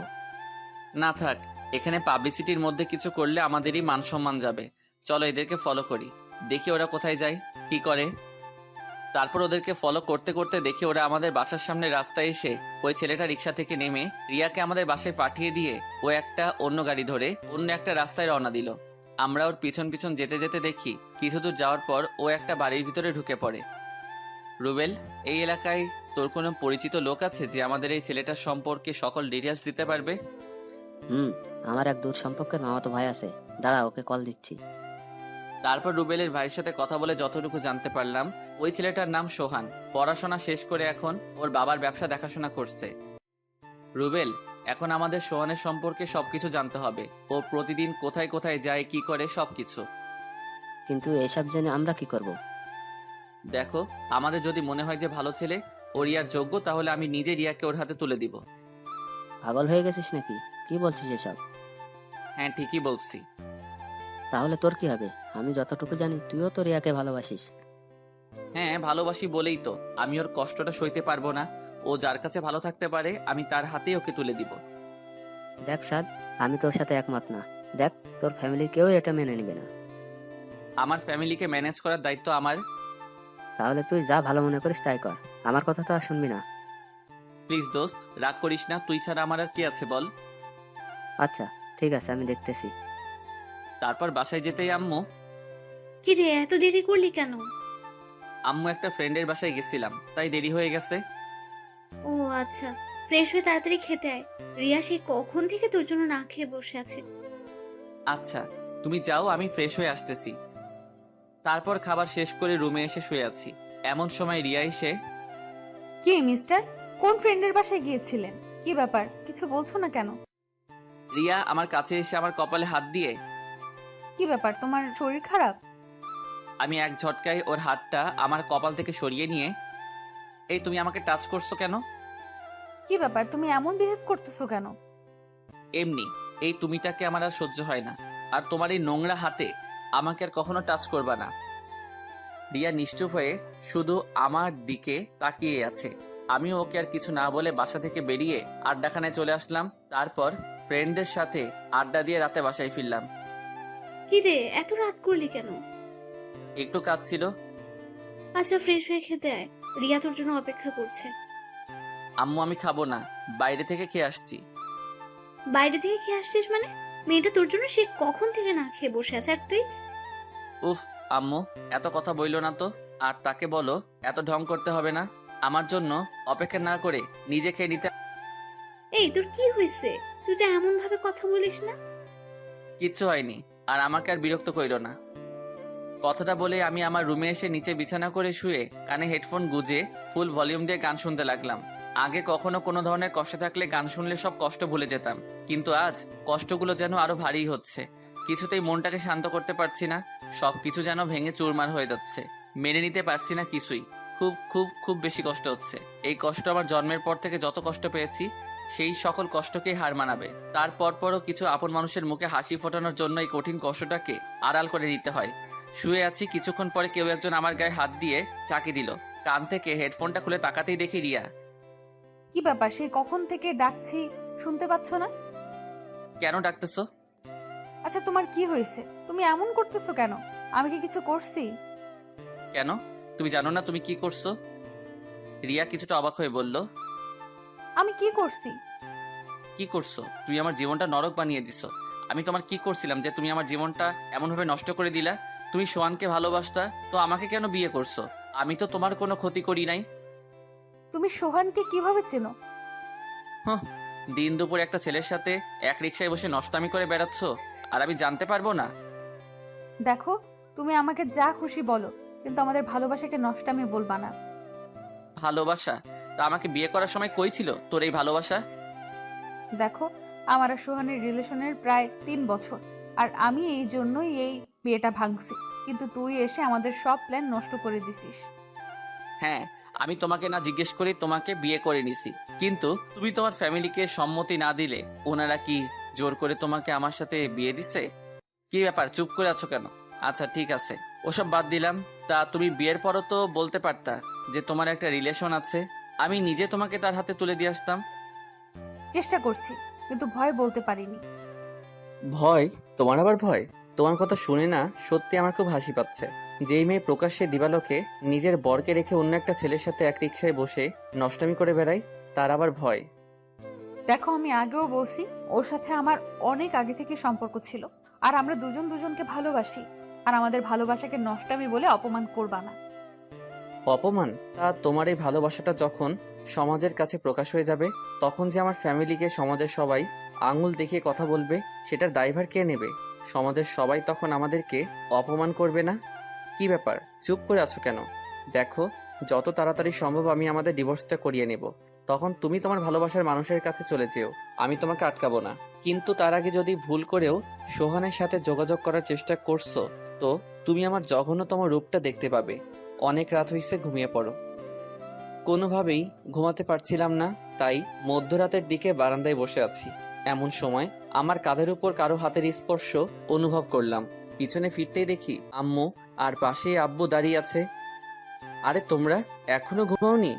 না থাক, এখানে পাবলিসিটির মধ্যে কিছু করলে আমাদেরই মান সম্মান যাবে। চলো এদেরকে ফলো করি, দেখি ওরা কোথায় যায়, কি করে। তারপর ওদেরকে ফলো করতে করতে দেখি ওরা আমাদের বাসার সামনে রাস্তায় এসে ওই ছেলেটা রিক্সা থেকে নেমে রিয়াকে আমাদের বাসায় পাঠিয়ে দিয়ে ও একটা অন্য গাড়ি ধরে অন্য একটা রাস্তায় রওনা দিল। আমরা ওর পিছন পিছন যেতে যেতে দেখি কিছু দূর যাওয়ার পর ও একটা বাড়ির ভিতরে ঢুকে পড়ে। রুবেল, এই এলাকায় তোর কোনো পরিচিত লোক আছে যে আমাদের এই ছেলেটার সম্পর্কে সকল ডিটেলস দিতে পারবে? আমার এক দূর সম্পর্কের মামাতো ভাই আছে, দাঁড়া ওকে কল দিচ্ছি। তারপর রুবেলের ভাইয়ের সাথে কথা বলে যতটুকু জানতে পারলাম, ওই ছেলেটার নাম সোহান। পড়াশোনা শেষ করে এখন ওর বাবার ব্যবসা দেখাশোনা করছে। রুবেল, এখন আমাদের সোহানের সম্পর্কে সবকিছু জানতে হবে। ও প্রতিদিন কোথায় কোথায় যায়, কি করে, সবকিছু। কিন্তু এসব জেনে আমরা কি করব? দেখো, আমাদের যদি মনে হয় যে ভালো ছেলে, ও রিয়ার যোগ্য, তাহলে আমি নিজে রিয়াকে ওর হাতে তুলে দিব। পাগল হয়ে গেছিস নাকি? কি বলছিস এসব? হ্যাঁ ঠিকই বলছি। তাহলে তোর কি হবে? আমি যতটুকু জানি তুইও তো রিয়াকে ভালোবাসিস। হ্যাঁ ভালোবাসি বলেই তো আমি ওর কষ্টটা সইতে পারবো না। ও যার কাছে ভালো থাকতে পারে আমি তার হাতেই ওকে তুলে দিব। দেখ সাদ, আমি তোর সাথে একমত না। দেখ, তোর ফ্যামিলির কেউ এটা মেনে নিবে না। আমার ফ্যামিলিকে ম্যানেজ করার দায়িত্ব আমার। তাহলে তুই যা ভালো মনে করিস তাই কর, আমার কথা তো আর শুনবি না। প্লিজ দোস্ত, রাগ করিস না, তুই ছাড়া আমার আর কে আছে বল। আচ্ছা ঠিক আছে, আমি দেখতেছি। তারপর বাসায় যেতেই আম্মু। কি রে, এত দেরি করলি কেন? আম্মু একটা ফ্রেন্ডের বাসায় গেছিলাম, তাই দেরি হয়ে গেছে। ও আচ্ছা, ফ্রেশ হয়ে তাড়াতাড়ি খেতে আয়। রিয়া সেই কখন থেকে তোর জন্য না খেয়ে বসে আছে। আচ্ছা তুমি যাও, আমি ফ্রেশ হয়ে আসতেছি। তারপর খাবার শেষ করে রুমে এসে শুয়ে আছি। এমন সময় রিয়া এসে, কি মিস্টার, কোন ফ্রেন্ডের বাসায় গিয়েছিলেন? কি ব্যাপার, কিছু বলছো না কেন? রিয়া আমার কাছে এসে আমার কপালে হাত দিয়ে, কি ব্যাপার, তোমার শরীর খারাপ? আমি এক ঝটকায় ওর হাতটা আমার কপাল থেকে সরিয়ে নিয়ে, এই তুমি আমাকে টাচ করছো কেন? কি ব্যাপার, তুমি এমন বিহেভ করতেছো কেন? এমনি, এই তুমিটাকে আমার আর সহ্য হয় না। আর তোমার এই নোংরা হাতে আমাকে আর কখনো টাচ করবা না। রিয়া নিশ্চুপ হয়ে শুধু আমার দিকে তাকিয়ে আছে। আমিও ওকে আর কিছু না বলে বাসা থেকে বেরিয়ে আড্ডাখানায় চলে আসলাম। তারপর ফ্রেন্ডদের সাথে আড্ডা দিয়ে রাতে বাসায় ফিরলাম। কি রে, এত রাত করলি কেন? একটু কাজ ছিল। আচ্ছা ফ্রেশ হয়ে খেতে আয়, রিয়া তোর জন্য অপেক্ষা করছে। আম্মু আমি খাবো না, বাইরে থেকে খেয়ে আসছি। বাইরে থেকে খেয়ে আসছিস মানে? মেয়েটা তোর জন্য সে কখন থেকে না খেয়ে বসে আছে, আর তুই? উফ আম্মু, এত কথা বইলো না তো। আর তাকে বলো এত ঢং করতে হবে না। আমার জন্য অপেক্ষা না করে নিজে খেয়ে নিতে। এই তোর কি হয়েছে? তুই তো এমন ভাবে কথা বলিস না। কিচ্ছু হয়নি, আর আমাকে আর বিরক্ত কইরো না। কথাটা বলে আমি আমার রুমে এসে নিচে বিছানা করে শুয়ে কানে হেডফোন গুজে ফুল ভলিউম দিয়ে গান শুনতে লাগলাম। আগে কখনো কোনো ধরনের কষ্ট থাকলে গান শুনলে সব কষ্ট ভুলে যেতাম, কিন্তু আজ কষ্টগুলো যেন আরো ভারী হচ্ছে। কিছুতেই মনটাকে শান্ত করতে পারছি না, সবকিছু যেন ভেঙে চুরমার হয়ে যাচ্ছে। মেনে নিতে পারছি না কিছুই। খুব খুব খুব বেশি কষ্ট হচ্ছে। এই কষ্ট আমার জন্মের পর থেকে যত কষ্ট পেয়েছি সেই সকল কষ্টকেই হার মানাবে। তারপরও কিছু আপন মানুষের মুখে হাসি ফোটানোর জন্য এই কঠিন কষ্টটাকে আড়াল করে নিতে হয়। শুয়ে আছি, কিছুক্ষণ পরে কেউ একজন আমার গায়ে হাত দিয়ে চাকি দিল। কান থেকে হেডফোনটা খুলে তাকাতেই দেখি রিয়া। কি ব্যাপার, সেই কখন থেকে ডাকছি, শুনতে পাচ্ছ না? কেন ডাকতেছো? আচ্ছা তোমার কি হয়েছে, তুমি এমন করতেছো কেন? আমি কি কিছু করছি? কেন, তুমি জানো না তুমি কি করছো? রিয়া কিছুটা অবাক হয়ে বলল, আমি কি করছি? কি করছো? তুমি আমার জীবনটা নরক বানিয়ে দিছো। আমি তোমার কি করছিলাম যে তুমি আমার জীবনটা এমনভাবে নষ্ট করে দিলা? তুমি সোয়ানকে ভালোবাসতা তো আমাকে কেন বিয়ে করছো? আমি তো তোমার কোনো ক্ষতি করি নাই। তুমি সোহানকে কিভাবে চেনো? দিন দুপুর একটা ছেলের সাথে এক রিকশায় বসে নষ্টামি করে বেড়াচ্ছ, আর আমি জানতে পারবো না? দেখো, তুমি আমাকে যা খুশি বলো, কিন্তু আমাদের ভালোবাসাকে নষ্টামি বলবা না। ভালোবাসা? তা আমাকে বিয়ে করার সময় কই ছিল তোর এই ভালোবাসা? দেখো, আমার আর সোহানের রিলেশনের প্রায় 3 বছর, আর আমি এই জন্যই এই বিয়েটা ভাঙছি, কিন্তু তুই এসে আমাদের সব প্ল্যান নষ্ট করে দিছিস। হ্যাঁ, আমি তোমাকে না জিজ্ঞেস করে তোমাকে বিয়ে করে নিছি, কিন্তু তুমি তোমার ফ্যামিলিকে সম্মতি না দিলে ওনারা কি জোর করে তোমাকে আমার সাথে বিয়ে দিছে? কি ব্যাপার, চুপ করে আছো কেন? আচ্ছা ঠিক আছে, ওসব বাদ দিলাম। তা তুমি বিয়ের পরও তো বলতে পারতা যে তোমার একটা রিলেশন আছে, আমি নিজে তোমাকে তার হাতে তুলে দিয়ে আসতাম। চেষ্টা করছি, কিন্তু ভয় বলতে পারিনি। ভয়? তোমার আবার ভয়? তোমার কথা শুনে না সত্যি আমার খুব হাসি পাচ্ছে। যেই মেয়ে প্রকাশ্যে দিবালোকে নিজের বরকে রেখে অন্য একটা ছেলের সাথে এক রিকশায় বসে নষ্টামি করে বেড়ায়, তার আবার ভয়? দেখো, আমি আগেও বলছি ওর সাথে আমার অনেক আগে থেকে সম্পর্ক ছিল, আর আমরা দুজন দুজনকে ভালোবাসি, আর আমাদের ভালোবাসাকে নষ্টামি বলে অপমান করবা না। অপমান? তা তোমার এই ভালোবাসাটা যখন সমাজের কাছে প্রকাশ হয়ে যাবে, তখন যে আমার ফ্যামিলিকে সমাজের সবাই আঙুল দেখিয়ে কথা বলবে, সেটার দায়ভার কে নেবে? সমাজের সবাই তখন আমাদেরকে অপমান করবে না? কি ব্যাপার, চুপ করে আছো কেন? দেখো, যত তাড়াতাড়ি সম্ভব আমি আমাদের ডিভোর্সটা করিয়ে নেব। তখন তুমি তোমার ভালোবাসার মানুষের কাছে চলে যেও, আমি তোমাকে আটকাবো না। কিন্তু তার আগে যদি ভুল করেও সোহানের সাথে যোগাযোগ করার চেষ্টা করছো, তো তুমি আমার জঘন্যতম রূপটা দেখতে পাবে। অনেক রাত হইছে, ঘুমিয়ে পড়ো। কোনোভাবেই ঘুমাতে পারছিলাম না, তাই মধ্যরাতের দিকে বারান্দায় বসে আছি। এমন সময় আমার কাঁধের উপর কারো হাতের স্পর্শ অনুভব করলাম। পিছনে ফিরতেই দেখি আম্মু, আর পাশেই আব্বু দাঁড়িয়ে আছে। আরে তোমরা এখনো ঘুমাওনি?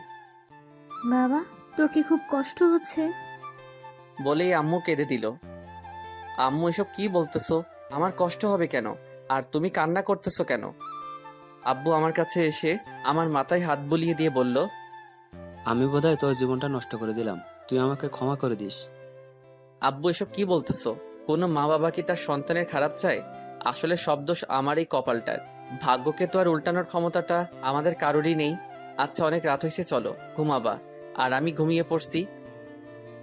বাবা, তোর কি খুব কষ্ট হচ্ছে? বলেই আম্মু কেঁদে দিল। আম্মু এসব কি বলতেছো? আমার কষ্ট হবে কেন? আর তুমি কান্না করতেছো কেন? আব্বু আমার কাছে এসে আমার মাথায় হাত বুলিয়ে দিয়ে বলল, আমি বোধহয় তোর জীবনটা নষ্ট করে দিলাম, তুই আমাকে ক্ষমা করে দিস। আব্বু এসব কি বলতেছো? কোনো মা বাবা কি তার সন্তানের খারাপ চায়? আসলে সব দোষ আমার এই কপালটার। ভাগ্যকে তো আর উল্টানোর ক্ষমতাটা আমাদের কারোরই নেই। আচ্ছা অনেক রাত হয়েছে, চলো ঘুমাবা। আর আমি ঘুমিয়ে পড়ছি।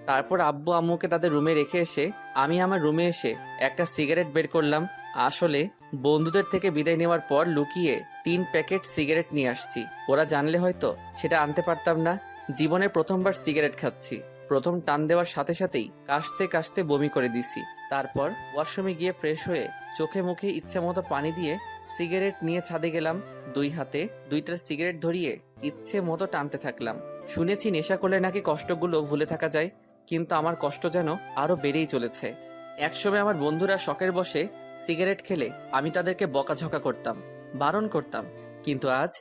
তারপর আব্বু আম্মুকে তাদের রুমে রেখে এসে আমি আমার রুমে এসে একটা সিগারেট বের করলাম। আসলে বন্ধুদের থেকে বিদায় নেওয়ার পর লুকিয়ে 3 প্যাকেট সিগারেট নিয়ে আসছি। ওরা জানলে হয়তো সেটা আনতে পারতাম না। জীবনে প্রথমবার সিগারেট খাচ্ছি। প্রথম টান দেওয়ার সাথে সাথেই কাশতে কাশতে বমি করে দিছি। তারপর ওয়াশরুমে গিয়ে ফ্রেশ হয়ে চোখে মুখে ইচ্ছা মতো পানি দিয়ে সিগারেট নিয়ে ছাদে গেলাম। 2 হাতে 2টা সিগারেট ধরিয়ে ইচ্ছে মতো টানতে থাকলাম। শুনেছি নেশা করলে নাকি কষ্টগুলো ভুলে থাকা যায়, কিন্তু আমার কষ্ট যেন আরো বেড়েই চলেছে। একসময় আমার বন্ধুরা শখের বসে সিগারেট খেলে আমি তাদেরকে বকাঝকা করতাম, বারণ করতাম, কিন্তু আজ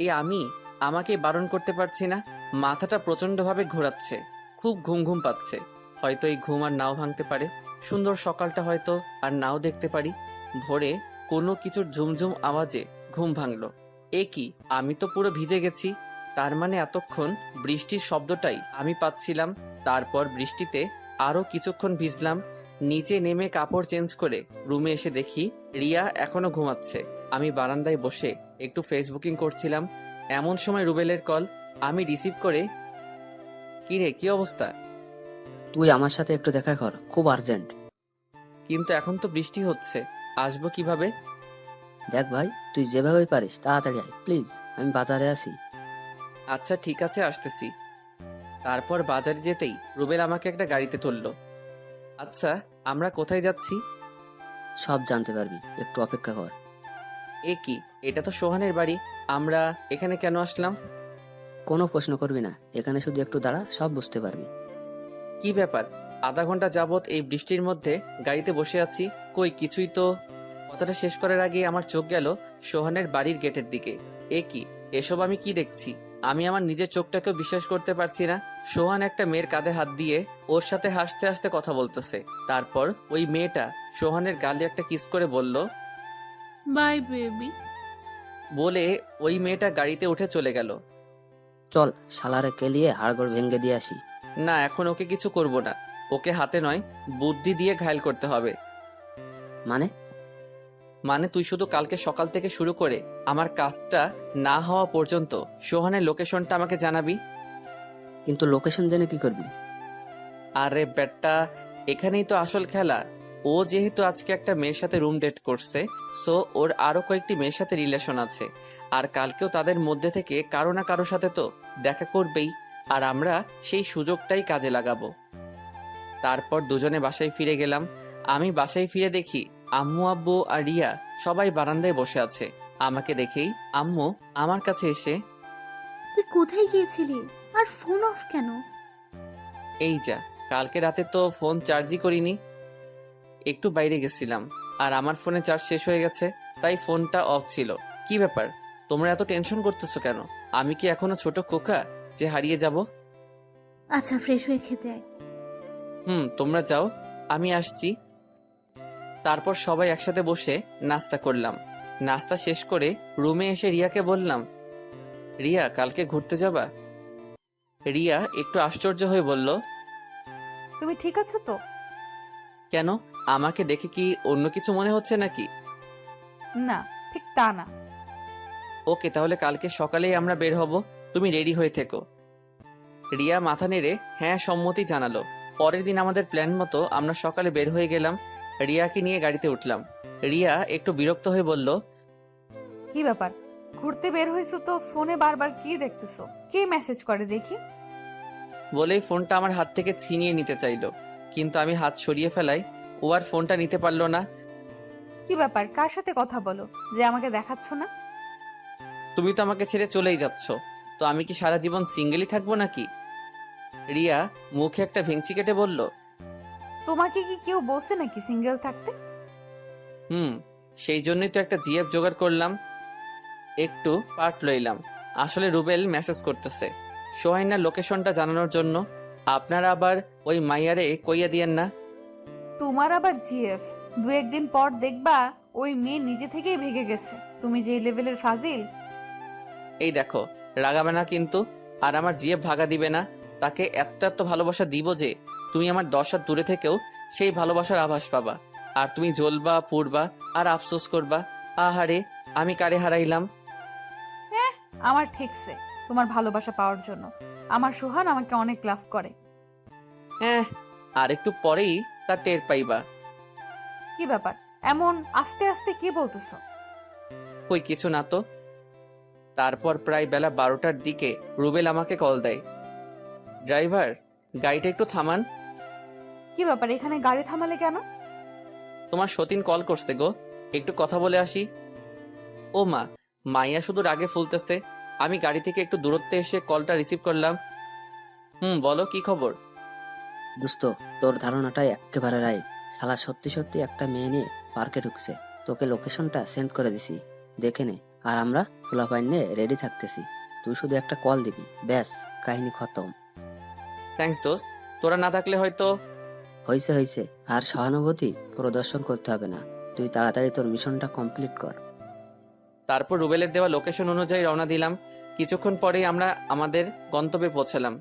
এই আমি আমাকে বারণ করতে পারছি না। মাথাটা প্রচন্ডভাবে ঘোরাচ্ছে, খুব ঘুম ঘুম পাচ্ছে। হয়তো এই ঘুম আর নাও ভাঙতে পারে, সুন্দর সকালটা হয়তো আর নাও দেখতে পারি। ভোরে কোনো কিছুর ঝুমঝুম আওয়াজে ঘুম ভাঙলো। এ কি, আমি তো পুরো ভিজে গেছি। তার মানে এতক্ষণ বৃষ্টির শব্দটাই আমি পাচ্ছিলাম। তারপর বৃষ্টিতে আরো কিছুক্ষণ ভিজলাম। নিচে নেমে কাপড় চেঞ্জ করে রুমে এসে দেখি রিয়া এখনো ঘুমাচ্ছে। আমি বারান্দায় বসে একটু ফেসবুকিং করছিলাম। এমন সময় রুবেলের কল। আমি রিসিভ করে, কি রে, কি অবস্থা? তুই আমার সাথে একটু দেখা কর, খুব আর্জেন্ট। কিন্তু এখন তো বৃষ্টি হচ্ছে, আসবো কিভাবে? দেখ ভাই, তুই যেভাবে পারিস তাড়াতাড়ি আয় প্লিজ, আমি বাজারে আছি। আচ্ছা ঠিক আছে, আসতেছি। তারপর বাজারে যেতেই রুবেল আমাকে একটা গাড়িতে তুললো। আচ্ছা, আমরা কোথায় যাচ্ছি? সব জানতে পারবি, একটু অপেক্ষা কর। এ কি, এটা তো সোহানের বাড়ি। আমরা এখানে কেন আসলাম? কোনো প্রশ্ন করবি না, এখানে শুধু একটু দাঁড়া, সব বুঝতে পারবি। কি ব্যাপার, আধা ঘন্টা যাবত এই বৃষ্টির মধ্যে গাড়িতে বসে আছি, কই কিছুই তো। কথাটা শেষ করার আগে আমার চোখ গেল সোহানের বাড়ির গেটের দিকে। এ কি, এসব আমি কি দেখছি? আমি আমার নিজের চোখটাকেও বিশ্বাস করতে পারছি না। সোহান একটা মেয়ের কাঁধে হাত দিয়ে ওর সাথে হাসতে হাসতে কথা বলতেছে। তারপর ওই মেয়েটা সোহানের গালে একটা কিস করে বলল, বাই বেবি। বলে ওই মেয়েটা গাড়িতে উঠে চলে গেল। চল শালারে কেলিয়ে হাড়গোড় ভেঙে দিয়ে আসি। না, এখন ওকে কিছু করব না। ওকে হাতে নয়, বুদ্ধি দিয়ে ঘায়েল করতে হবে। মানে তুই শুধু কালকে সকাল থেকে শুরু করে আমার কাজটা না হওয়া পর্যন্ত সোহানের লোকেশনটা আমাকে জানাবি। কিন্তু লোকেশন জেনে কি করবি? আরে বেটা, এখানেই তো আসল খেলা। ও যেহেতু আজকে একটা মেয়ের সাথে রুম ডেট করছে, সো ওর আরো কয়েকটি মেয়ের সাথে রিলেশন আছে। আর কালকেও তাদের মধ্যে থেকে কারো না কারো সাথে তো দেখা করবেই। আর আমরা সেই সুযোগটাই কাজে লাগাবো। তারপর দুজনে বাসায় ফিরে গেলাম। আমি বাসায় ফিরে দেখি আম্মু, আব্বু আর রিয়া সবাই বারান্দায় বসে আছে। আমাকে দেখেই আম্মু আমার কাছে এসে, তুই কোথায় গিয়েছিলি আর ফোন অফ কেন? এই যা, কালকে রাতে তো ফোন চার্জই করিনি, একটু বাইরে গেছিলাম আর আমার ফোনে চার্জ শেষ হয়ে গেছে, তাই ফোনটা অফ ছিল। কি ব্যাপার, তোমরা এত টেনশন করতেছো কেন? আমি কি এখনো ছোট খোকা যে হারিয়ে যাব? আচ্ছা, ফ্রেশ হয়ে খেতে আয়। তোমরা যাও, আমি আসছি। তারপর সবাই একসাথে বসে নাস্তা করলাম। নাস্তা শেষ করে রুমে এসে রিয়াকে বললাম, রিয়া, কালকে ঘুরতে যাবা? রিয়া একটু আশ্চর্য হয়ে বলল, তুমি ঠিক আছো তো? কেন, আমাকে দেখে কি অন্য কিছু মনে হচ্ছে নাকি? না, ঠিক তা না। ওকে, তাহলে কালকে সকালেই আমরা বের হব, তুমি রেডি হয়ে থেকো। রিয়া মাথা নেড়ে হ্যাঁ সম্মতি জানালো। পরের দিন আমাদের প্ল্যান মতো আমরা সকালে বের হয়ে গেলাম। রিয়াকে নিয়ে গাড়িতে উঠলাম। রিয়া একটু বিরক্ত হয়ে বলল, কি ব্যাপার, ঘুরতে বের হয়েছো তো ফোনে বারবার কি দেখতেছো? কে মেসেজ করে দেখি? বলেই ফোনটা আমার হাত থেকে ছিনিয়ে নিতে চাইলো, কিন্তু আমি হাত সরিয়ে ফেলাই ও আর ফোনটা নিতে পারলো না। কি ব্যাপার, কার সাথে কথা বলো যে আমাকে দেখাচ্ছ না? তুমি তো আমাকে ছেড়ে চলেই যাচ্ছ, তো আমি কি সারা জীবন সিঙ্গেলই থাকবো নাকি? রিয়া মুখে একটা ভেঙচি কেটে বলল, তোমাকে কি কেউ বলছে নাকি সিঙ্গেল থাকতে? সেই জন্যই তো একটা জিএফ জোগাড় করলাম, একটু পার্ট লইলাম। আসলে রুবেল মেসেজ করতেছে সোহাইনার লোকেশনটা জানানোর জন্য। আপনারা আবার ওই মাইয়ারে কইয়া দিয়েন না। তোমার আবার জিএফ? 2-1 দিন পর দেখবা ওই মেয়ে নিজে থেকেই ভেগে গেছে। তুমি যে লেভেলের ফাজিল। এই দেখো, রাগাবে না কিন্তু। আর আমার জিএফ ভাগা দিবে না। তাকে এত এত ভালোবাসা দিব যে তুমি আমার 10 হাত দূরে থেকেও সেই ভালোবাসার আভাস পাবা। আর তুমি জ্বলবা, পুড়বা আর আফসোস করবা, আহারে আমি কারে হারাইলাম। হ্যাঁ, আমার ঠিকছে তোমার ভালোবাসা পাওয়ার জন্য। আমার সোহান আমাকে অনেক লাভ করে। হ্যাঁ, আর একটু পরেই তা টের পাইবা। কি ব্যাপার, এমন আস্তে আস্তে কি বলতেছো? কই কিছু না তো। তারপর প্রায় বেলা 12টার দিকে রুবেল আমাকে কল দেয়। ড্রাইভার, গাড়িটা একটু থামান। কি ব্যাপার, এখানে গাড়ি থামালে কেন? তোমার সতীন কল করছে গো, একটু কথা বলে আসি। ও মা, মাইয়া শুধু রাগে ফুলতেছে। আমি গাড়ি থেকে একটু দূরত্বে এসে কলটা রিসিভ করলাম। বলো কি খবর? দোস্ত, তোর ধারণাটাই একেবারে রাইট। শালা সত্যি সত্যি একটা মেয়ে নিয়ে পার্কে ঢুকছে। তোকে লোকেশনটা সেন্ড করে দিছি, দেখে নে। আর আমরা পোলাপাইন নিয়ে রেডি থাকতেছি। তুই শুধু একটা কল দিবি, ব্যাস, কাহিনী খতম। থ্যাঙ্কস দোস্ত, তোরা না থাকলে হয়তো। হইছে হইছে, আর সহানুভূতি প্রদর্শন করতে হবে না। তুই তাড়াতাড়ি তোর মিশনটা কমপ্লিট কর। তারপর রুবেলের দেওয়া লোকেশন অনুযায়ী রওনা দিলাম। কিছুক্ষণ পরেই আমরা আমাদের গন্তব্যে পৌঁছালাম।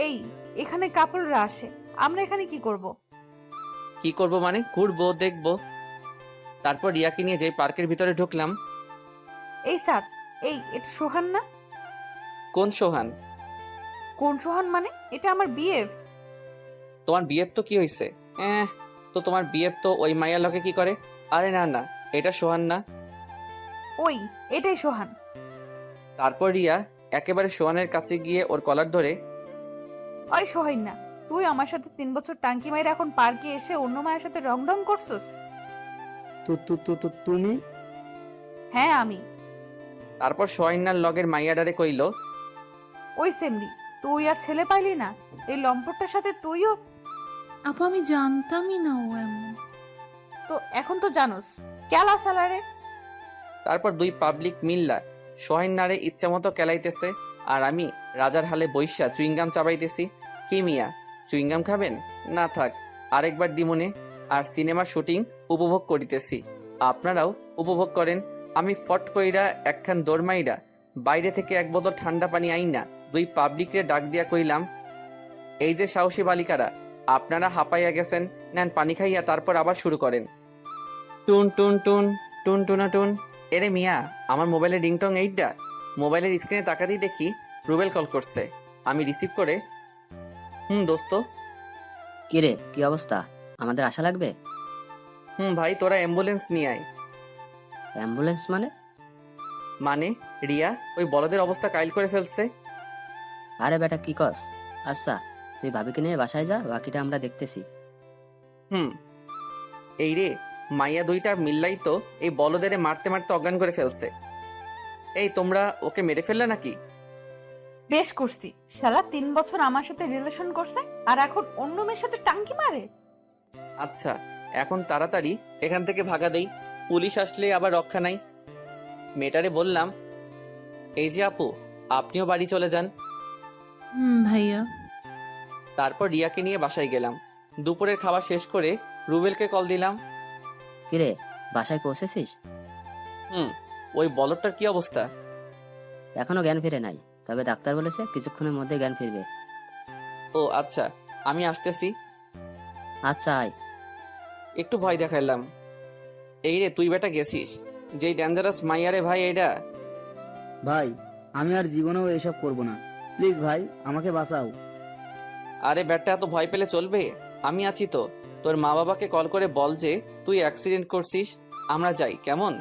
এই, এখানে কাপড়রা আসে, আমরা এখানে কি করব? কি করব মানে? ঘুরবো, দেখবো। তারপর রিয়াকে নিয়ে যেই পার্কের ভিতরে ঢুকলাম। এই স্যার, এটা সোহান না? কোন সোহান? কোন সোহান মানে? এটা আমার বিএফ। তোমার বিয়ের তো কি হয়েছে? তো তোমার বিয়ের তো ওই মাইয়া লকে কি করে? আরে না না, এটা সোহান না। ওই, এটাই সোহান। তারপর রিয়া একেবারে সোহানের কাছে গিয়ে ওর কলার ধরে, ওই সোহান না, তুই আমার সাথে 3 বছর টাঙ্কি মাইরা এখন পার্কে এসে অন্য মায়ের সাথে রং রং করছস? তুমি? হ্যাঁ আমি। তারপর সোহাইনার লগের মাইয়াডারে কইল, ওই সেমরি, তুই আর ছেলে পাইলি না? এই লম্পটটার সাথে তুইও? আপু আমি জানতামই না ও এমন। তো এখন তো জানোস, কেলা সালারে। তারপর দুই পাবলিক মিল্লা সোহাইনারে ইচ্ছা মতো কেলাইতেছে, আর আমি রাজার হালে বৈশা চুইংগাম চাবাইতেছি। কি মিয়া, চুইংগাম খাবেন? না থাক, আরেকবার দিমনে। আর সিনেমার শুটিং উপভোগ করিতেছি, আপনারাও উপভোগ করেন। আমি ফট কইরা একখান দৌড়মাইরা বাইরে থেকে এক বোতল ঠান্ডা পানি আইনা দুই পাবলিকরে ডাক দিয়া কইলাম, এই যে সাহসী বালিকারা, আপনারা হাঁপাইয়া গেছেন, নেন পানি খাইয়া তারপর আবার শুরু করেন। টুন টুন টুন টুন টুনা টুন। এরে মিয়া, আমার মোবাইলের রিংটং এইটা। মোবাইলের স্ক্রিনে তাকাতেই দেখি রুবেল কল করছে। আমি রিসিভ করে, দোস্ত। কিরে, কি অবস্থা? আমাদের আশা লাগবে? ভাই, তোরা অ্যাম্বুলেন্স নিয়ে আয়। অ্যাম্বুলেন্স মানে? মানে রিয়া ওই বলদের অবস্থা কাইল করে ফেলছে। আরে বেটা, কি কস? আচ্ছা, তুই ভাবিকে নিয়ে বাসায় যা, বাকিটা আমরা দেখতেছি। এই রে, মাইয়া দুইটা মিল্লাই তো এই বলদের মারতে মারতে অজ্ঞান করে ফেলছে। এই তোমরা ওকে মেরে ফেললে নাকি? বেশ করছি, শালা 3 বছর আমার সাথে রিলেশন করছে আর এখন অন্য মেয়ের সাথে টাঙ্কি মারে। আচ্ছা, এখন তাড়াতাড়ি এখান থেকে ভাগা দেই, পুলিশ আসলে আবার রক্ষা নাই। মেয়েটারে বললাম, এই যে আপু, আপনিও বাড়ি চলে যান। ভাইয়া। তারপর রিয়াকে নিয়ে বাসায় গেলাম। দুপুরের খাবার শেষ করে রুবেলকে কল দিলাম। কিরে, বাসায় পৌঁছেছিস? ওই বলদটার কি অবস্থা? এখনো জ্ঞান ফিরে নাই, তবে ডাক্তার বলেছে কিছুক্ষণের মধ্যে জ্ঞান ফিরবে। ও আচ্ছা, আমি আসতেছি। আচ্ছা আয়। একটু ভয় দেখাইলাম। এই রে, তুই বেটা গেছিস যেই ডেঞ্জারাস মাইয়ারে ভাই। এইটা ভাই, আমি আর জীবনেও এসব করব না। প্লিজ ভাই, আমাকে বাঁচাও। আরে বেটা, এত ভয় পেলে চলবে? আমি আছি তো। তোর মা বাবাকে কল করে বল যে তুই অ্যাক্সিডেন্ট করছিস, আমরা যাই, কেমন?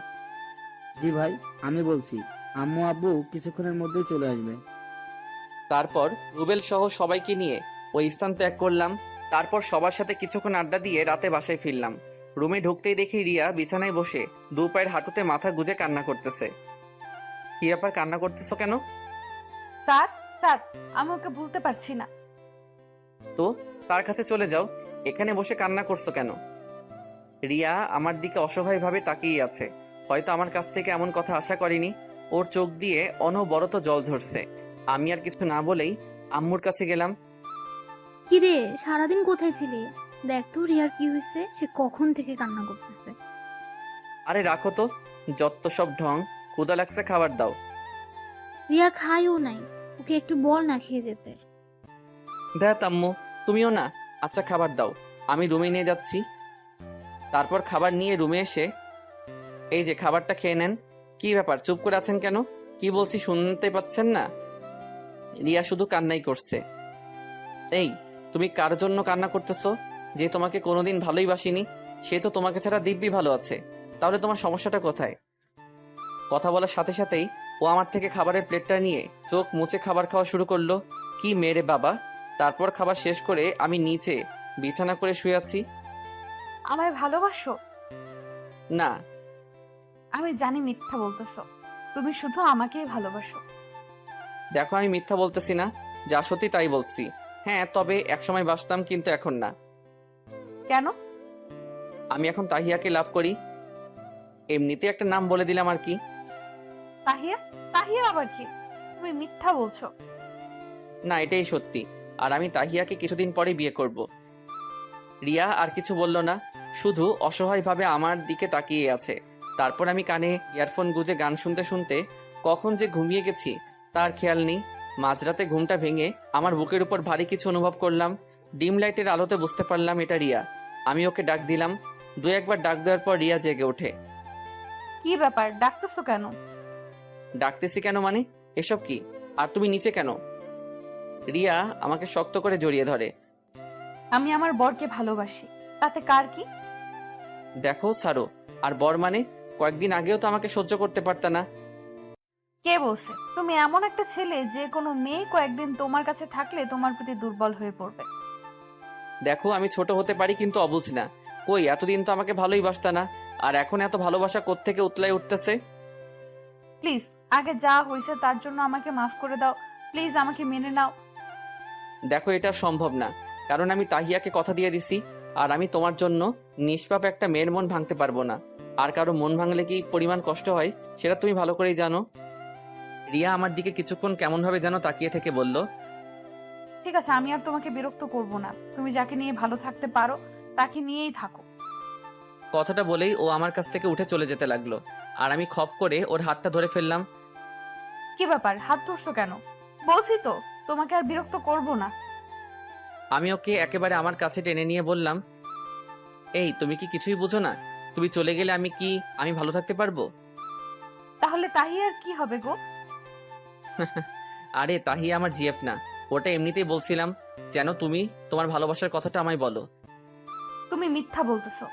জি ভাই, আমি বলছি। আম্মু আব্বু কিছুক্ষণের মধ্যেই চলে আসবে। তারপর রুবেল সহ সবাইকে নিয়ে ওই স্থান ত্যাগ করলাম। তারপর সবার সাথে কিছুক্ষণ আড্ডা দিয়ে রাতে বাসায় ফিরলাম। রুমে ঢুকতেই দেখি রিয়া বিছানায় বসে দু পায়ের হাঁটুতে মাথা গুজে কান্না করতেছে। কি ব্যাপার, কান্না করতেছো কেন? স্যার, আমি ওকে ভুলতে পারছি না। তো তার কাছে চলে যাও, এখানে বসে কান্না করছো কেন? রিয়া আমার দিকে অসহায়ভাবে তাকিয়ে আছে। হয়তো আমার কাছ থেকে এমন কথা আশা করেনি। ওর চোখ দিয়ে অনবরত জল ঝরছে। আমি আর কিছু না বলেই আম্মুর কাছে গেলাম। কিরে, সারাদিন কোথায় ছিলি? দেখ তো রিয়ার কি হয়েছে, সে কখন থেকে কান্না করতেছে। আরে রাখো তো, যত সব ঢং। ক্ষুধা লাগছে, খাবার দাও। রিয়া খায়ও নাই, ওকে একটু বল না খেয়ে যেতে। দেখ আম্মু, তুমিও না। আচ্ছা খাবার দাও, আমি রুমে নিয়ে যাচ্ছি। তারপর খাবার নিয়ে রুমে এসে, এই যে খাবারটা খেয়ে নেন। কি ব্যাপার, চুপ করে আছেন কেন? কি বলছি শুনতে পাচ্ছেন না? রিয়া শুধু কান্নাই করছে। এই তুমি কার জন্য কান্না করতেছো? যে তোমাকে কোনোদিন ভালোই বাসিনি, সে তো তোমাকে ছাড়া দিব্যি ভালো আছে। তাহলে তোমার সমস্যাটা কোথায়? কথা বলার সাথে সাথেই ও আমার থেকে খাবারের প্লেটটা নিয়ে চোখ মুছে খাবার খাওয়া শুরু করলো। কি মেরে বাবা! তারপর খাবার শেষ করে আমি নিচে বিছানা করে শুয়ে আছি। আমায় ভালোবাসো? না। আমি জানি মিথ্যা বলতেছো, তুমি শুধু আমাকেই ভালোবাসো। দেখো, আমি মিথ্যা বলতেছি না, যা সত্যি তাই বলছি। হ্যাঁ, তবে একসময় বাসতাম, কিন্তু এখন না। কেন? আমি এখন তাহিয়াকে লাভ করি। এমনিতে একটা নাম বলে দিলাম আর কি। তাহিয়া? তাহিয়া আবার কি? তুমি মিথ্যা বলছো। না, এটাই সত্যি। আর আমি তাহিয়াকে কিছুদিন পরে বিয়ে করব। রিয়া আর কিছু বলল না, শুধু অসহায়ভাবে আমার দিকে তাকিয়ে আছে। তারপর আমি কানে ইয়ারফোন গুজে গান শুনতে শুনতে কখন যে ঘুমিয়ে গেছি তার খেয়াল নেই। মাঝরাতে ঘুমটা ভেঙে আমার বুকের উপর ভারী কিছু অনুভব করলাম। ডিম লাইটের আলোতে বুঝতে পারলাম এটা রিয়া। আমি ওকে ডাক দিলাম। দু একবার ডাক দেওয়ার পর রিয়া জেগে ওঠে। কি ব্যাপার, ডাকতেছো কেন? ডাকতেছি কেন মানে? এসব কি? আর তুমি নিচে কেন? রিয়া আমাকে শক্ত করে জড়িয়ে ধরে। আমি আমার বরকে ভালোবাসি, তাতে কার কি? দেখো ছাড়ো। আর বর মানে? কয়েকদিন আগেও তো আমাকে সহ্য করতে পারতা না। কে বলছে? তুমি এমন একটা ছেলে যে কোনো মেয়ে কয়েকদিন তোমার কাছে থাকলে তোমার প্রতি দুর্বল হয়ে পড়বে। দেখো, আমি ছোট হতে পারি কিন্তু অবুঝ না। কই, এতদিন তো আমাকে ভালোই বাসতা না, আর এখন এত ভালোবাসা কোত্থেকে উতলাই উঠতেছে? প্লিজ, আগে যা হয়েছে তার জন্য আমাকে মাফ করে দাও। প্লিজ আমাকে মেনে নাও। দেখো, এটা সম্ভব না, কারণ আমি তাহিয়াকে কথা দিয়ে দিছি। আর আমি তোমার জন্য নিষ্পাপ একটা মেয়ের মন ভাঙতে পারবো না। আর কারো মন ভাঙলে কি পরিমাণ কষ্ট হয় সেটা তুমি ভালো করেই জানো। রিয়া আমার দিকে কিছুক্ষণ কেমনভাবে যেন তাকিয়ে থেকে বলল, ঠিক আছে, আমি আর তোমাকে বিরক্ত করব না। তুমি যাকে নিয়ে ভালো থাকতে পারো তাকে নিয়েই থাকো। কথাটা বলেই ও আমার কাছ থেকে উঠে চলে যেতে লাগলো। আর আমি খপ করে ওর হাতটা ধরে ফেললাম। কি ব্যাপার, হাত ধরছো কেন? বলছি তো তোমাকে আর বিরক্ত করব না। আমি ওকে একেবারে আমার কাছে টেনে নিয়ে বললাম, এই তুমি কি কিছুই বুঝো না? তুমি চলে গেলে আমি ভালো থাকতে পারবো? তাহলে তাহিয়ার কি হবে গো? আরে তাহিয়া আমার জিএফ না, ওটা এমনিতেই বলছিলাম যেন তুমি তোমার ভালোবাসার কথাটা আমায় বলো। তুমি মিথ্যা বলতেছো।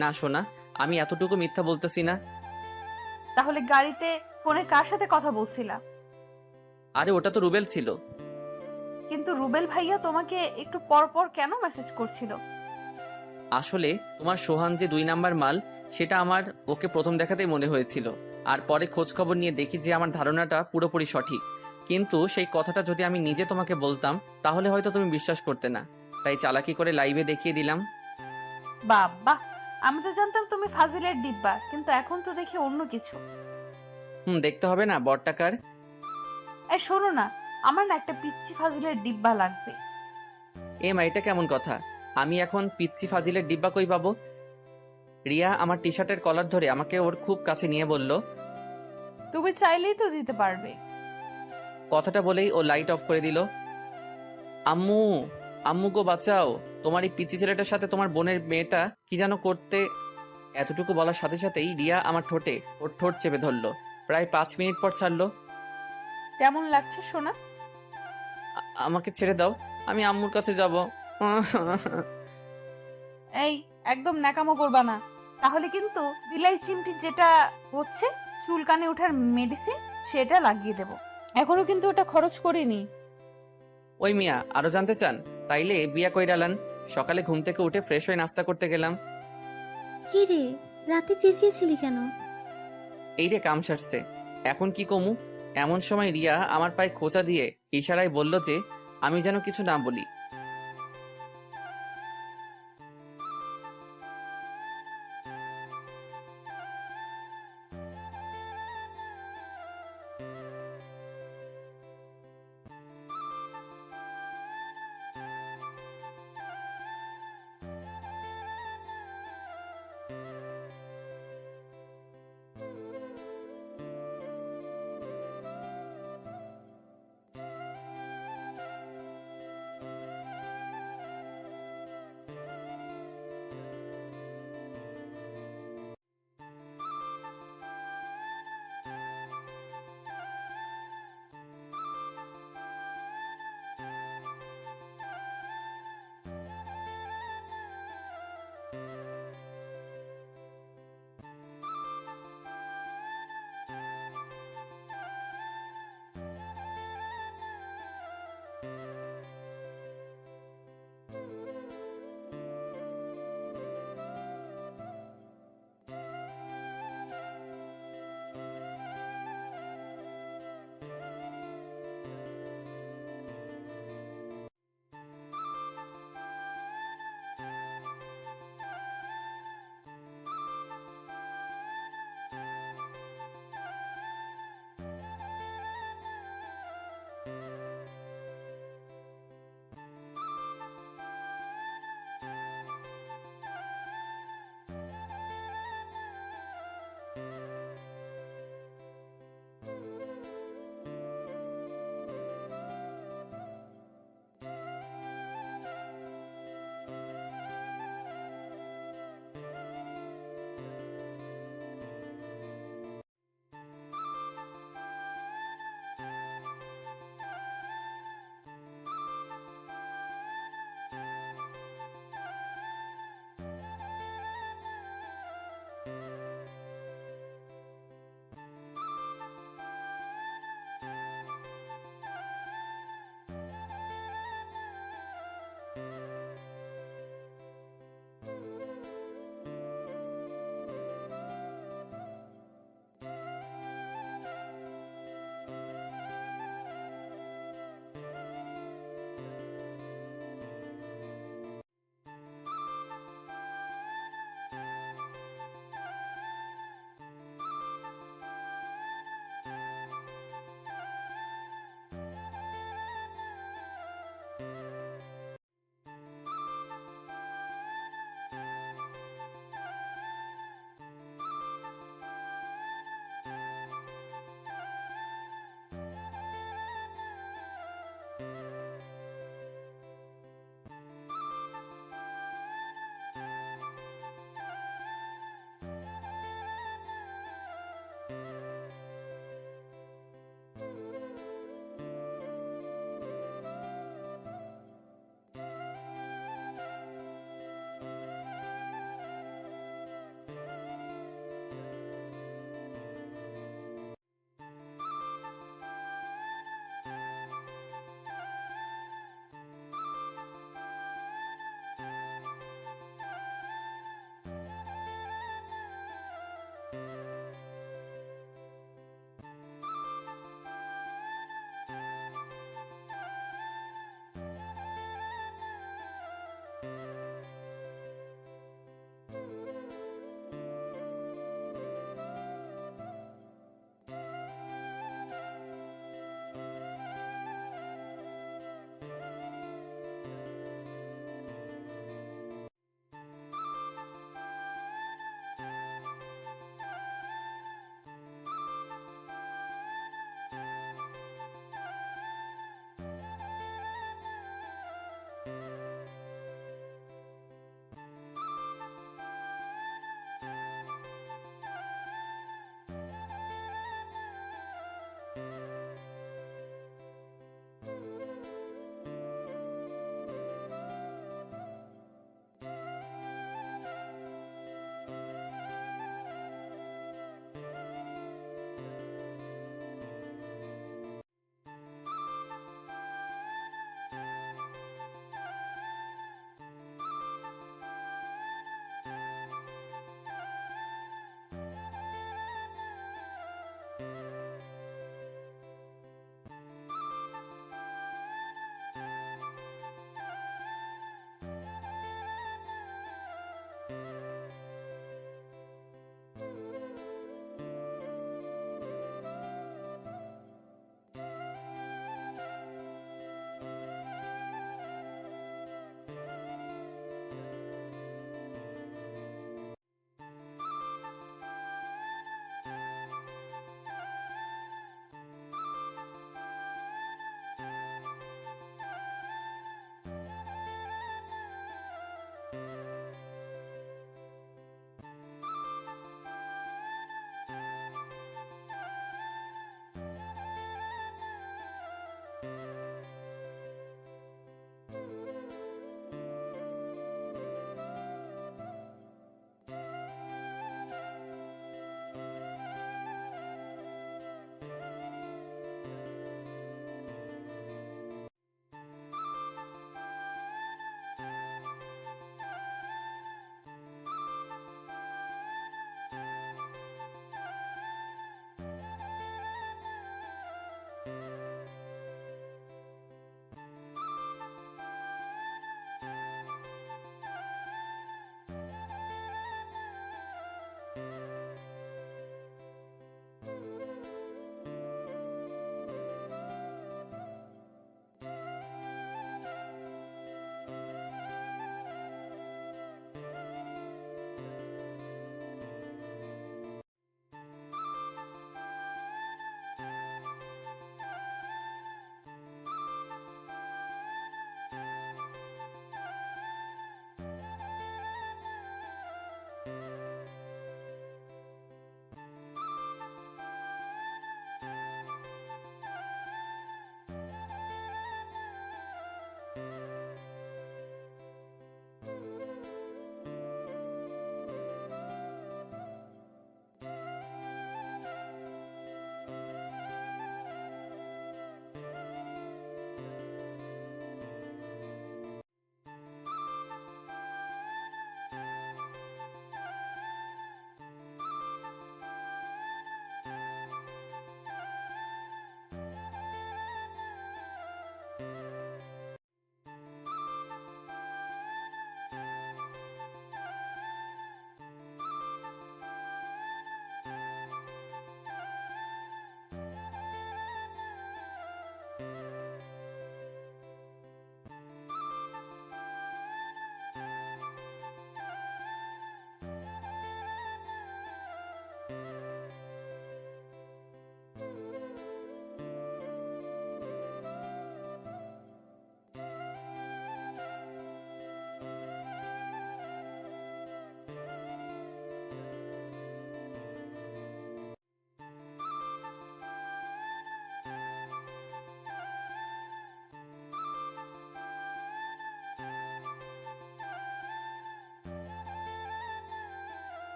না সোনা, আমি এতটুকু মিথ্যা বলতেছি না। তাহলে গাড়িতে ফোনে কার সাথে কথা বলছিলা? আরে ওটা তো রুবেল ছিল। কিন্তু রুবেল ভাইয়া তোমাকে একটু পর পর কেন মেসেজ করছিল? আসলে তোমার সোহান যে 2 নাম্বার মাল, সেটা আমার ওকে প্রথম দেখাতেই মনে হয়েছিল। আর পরে খোঁজ খবর নিয়ে দেখি যে আমার ধারণাটা পুরোপুরি সঠিক। কিন্তু সেই কথাটা যদি আমি নিজে তোমাকে বলতাম তাহলে হয়তো তুমি বিশ্বাস করতে না। তাই চালাকি করে লাইভে দেখিয়ে দিলাম। বাবা, আমি তো জানতাম তুমি ফাজিলের ডিব্বা, কিন্তু এখন তো দেখি অন্য কিছু। দেখতে হবে না বড়টাকার? এই শোনো না, আমার না একটা পিচ্চি ফাজিলের ডিব্বা লাগবে। এটা কেমন কথা? আমি এখন পিচ্চি ফাজিলের ডিব্বা কই পাবো? রিয়া আমার টি শার্টের কলার ধরে আমাকে ওর খুব কাছে নিয়ে বলল, তুমি চাইলেই তো দিতে পারবে। কথাটা বলেই ও লাইট অফ করে দিল। আম্মু, আম্মু গো বাঁচাও, তোমার এই পিচ্চি ছেলেটার সাথে তোমার বোনের মেয়েটা কি যেন করতে। এতটুকু বলার সাথে সাথেই রিয়া আমার ঠোঁটে ওর ঠোঁট চেপে ধরলো। প্রায় 5 মিনিট পর ছাড়লো। কেমন লাগছে সোনা? আমাকে ছেড়ে দাও, আমি আম্মুর কাছে যাব। এই, একদম ন্যাকামো করবা না, তাহলে কিন্তু বিলাই চিমটি যেটা হচ্ছে চুলকানে ওঠার মেডিসিন, সেটা লাগিয়ে দেব। এখনো কিন্তু ওটা খরচ করিনি। ওই মিয়া, আরো জানতে চান? তাইলে বিয়া কইরালান। সকালে ঘুম থেকে উঠে ফ্রেশ হয়ে নাস্তা করতে গেলাম। কি রে, রাতে চেঁচিয়েছিলি কেন? এই রে কাম সারছে, এখন কি কমু? এমন সময় রিয়া আমার পায়ে খোঁচা দিয়ে ইশারায় বলল যে আমি যেন কিছু না বলি।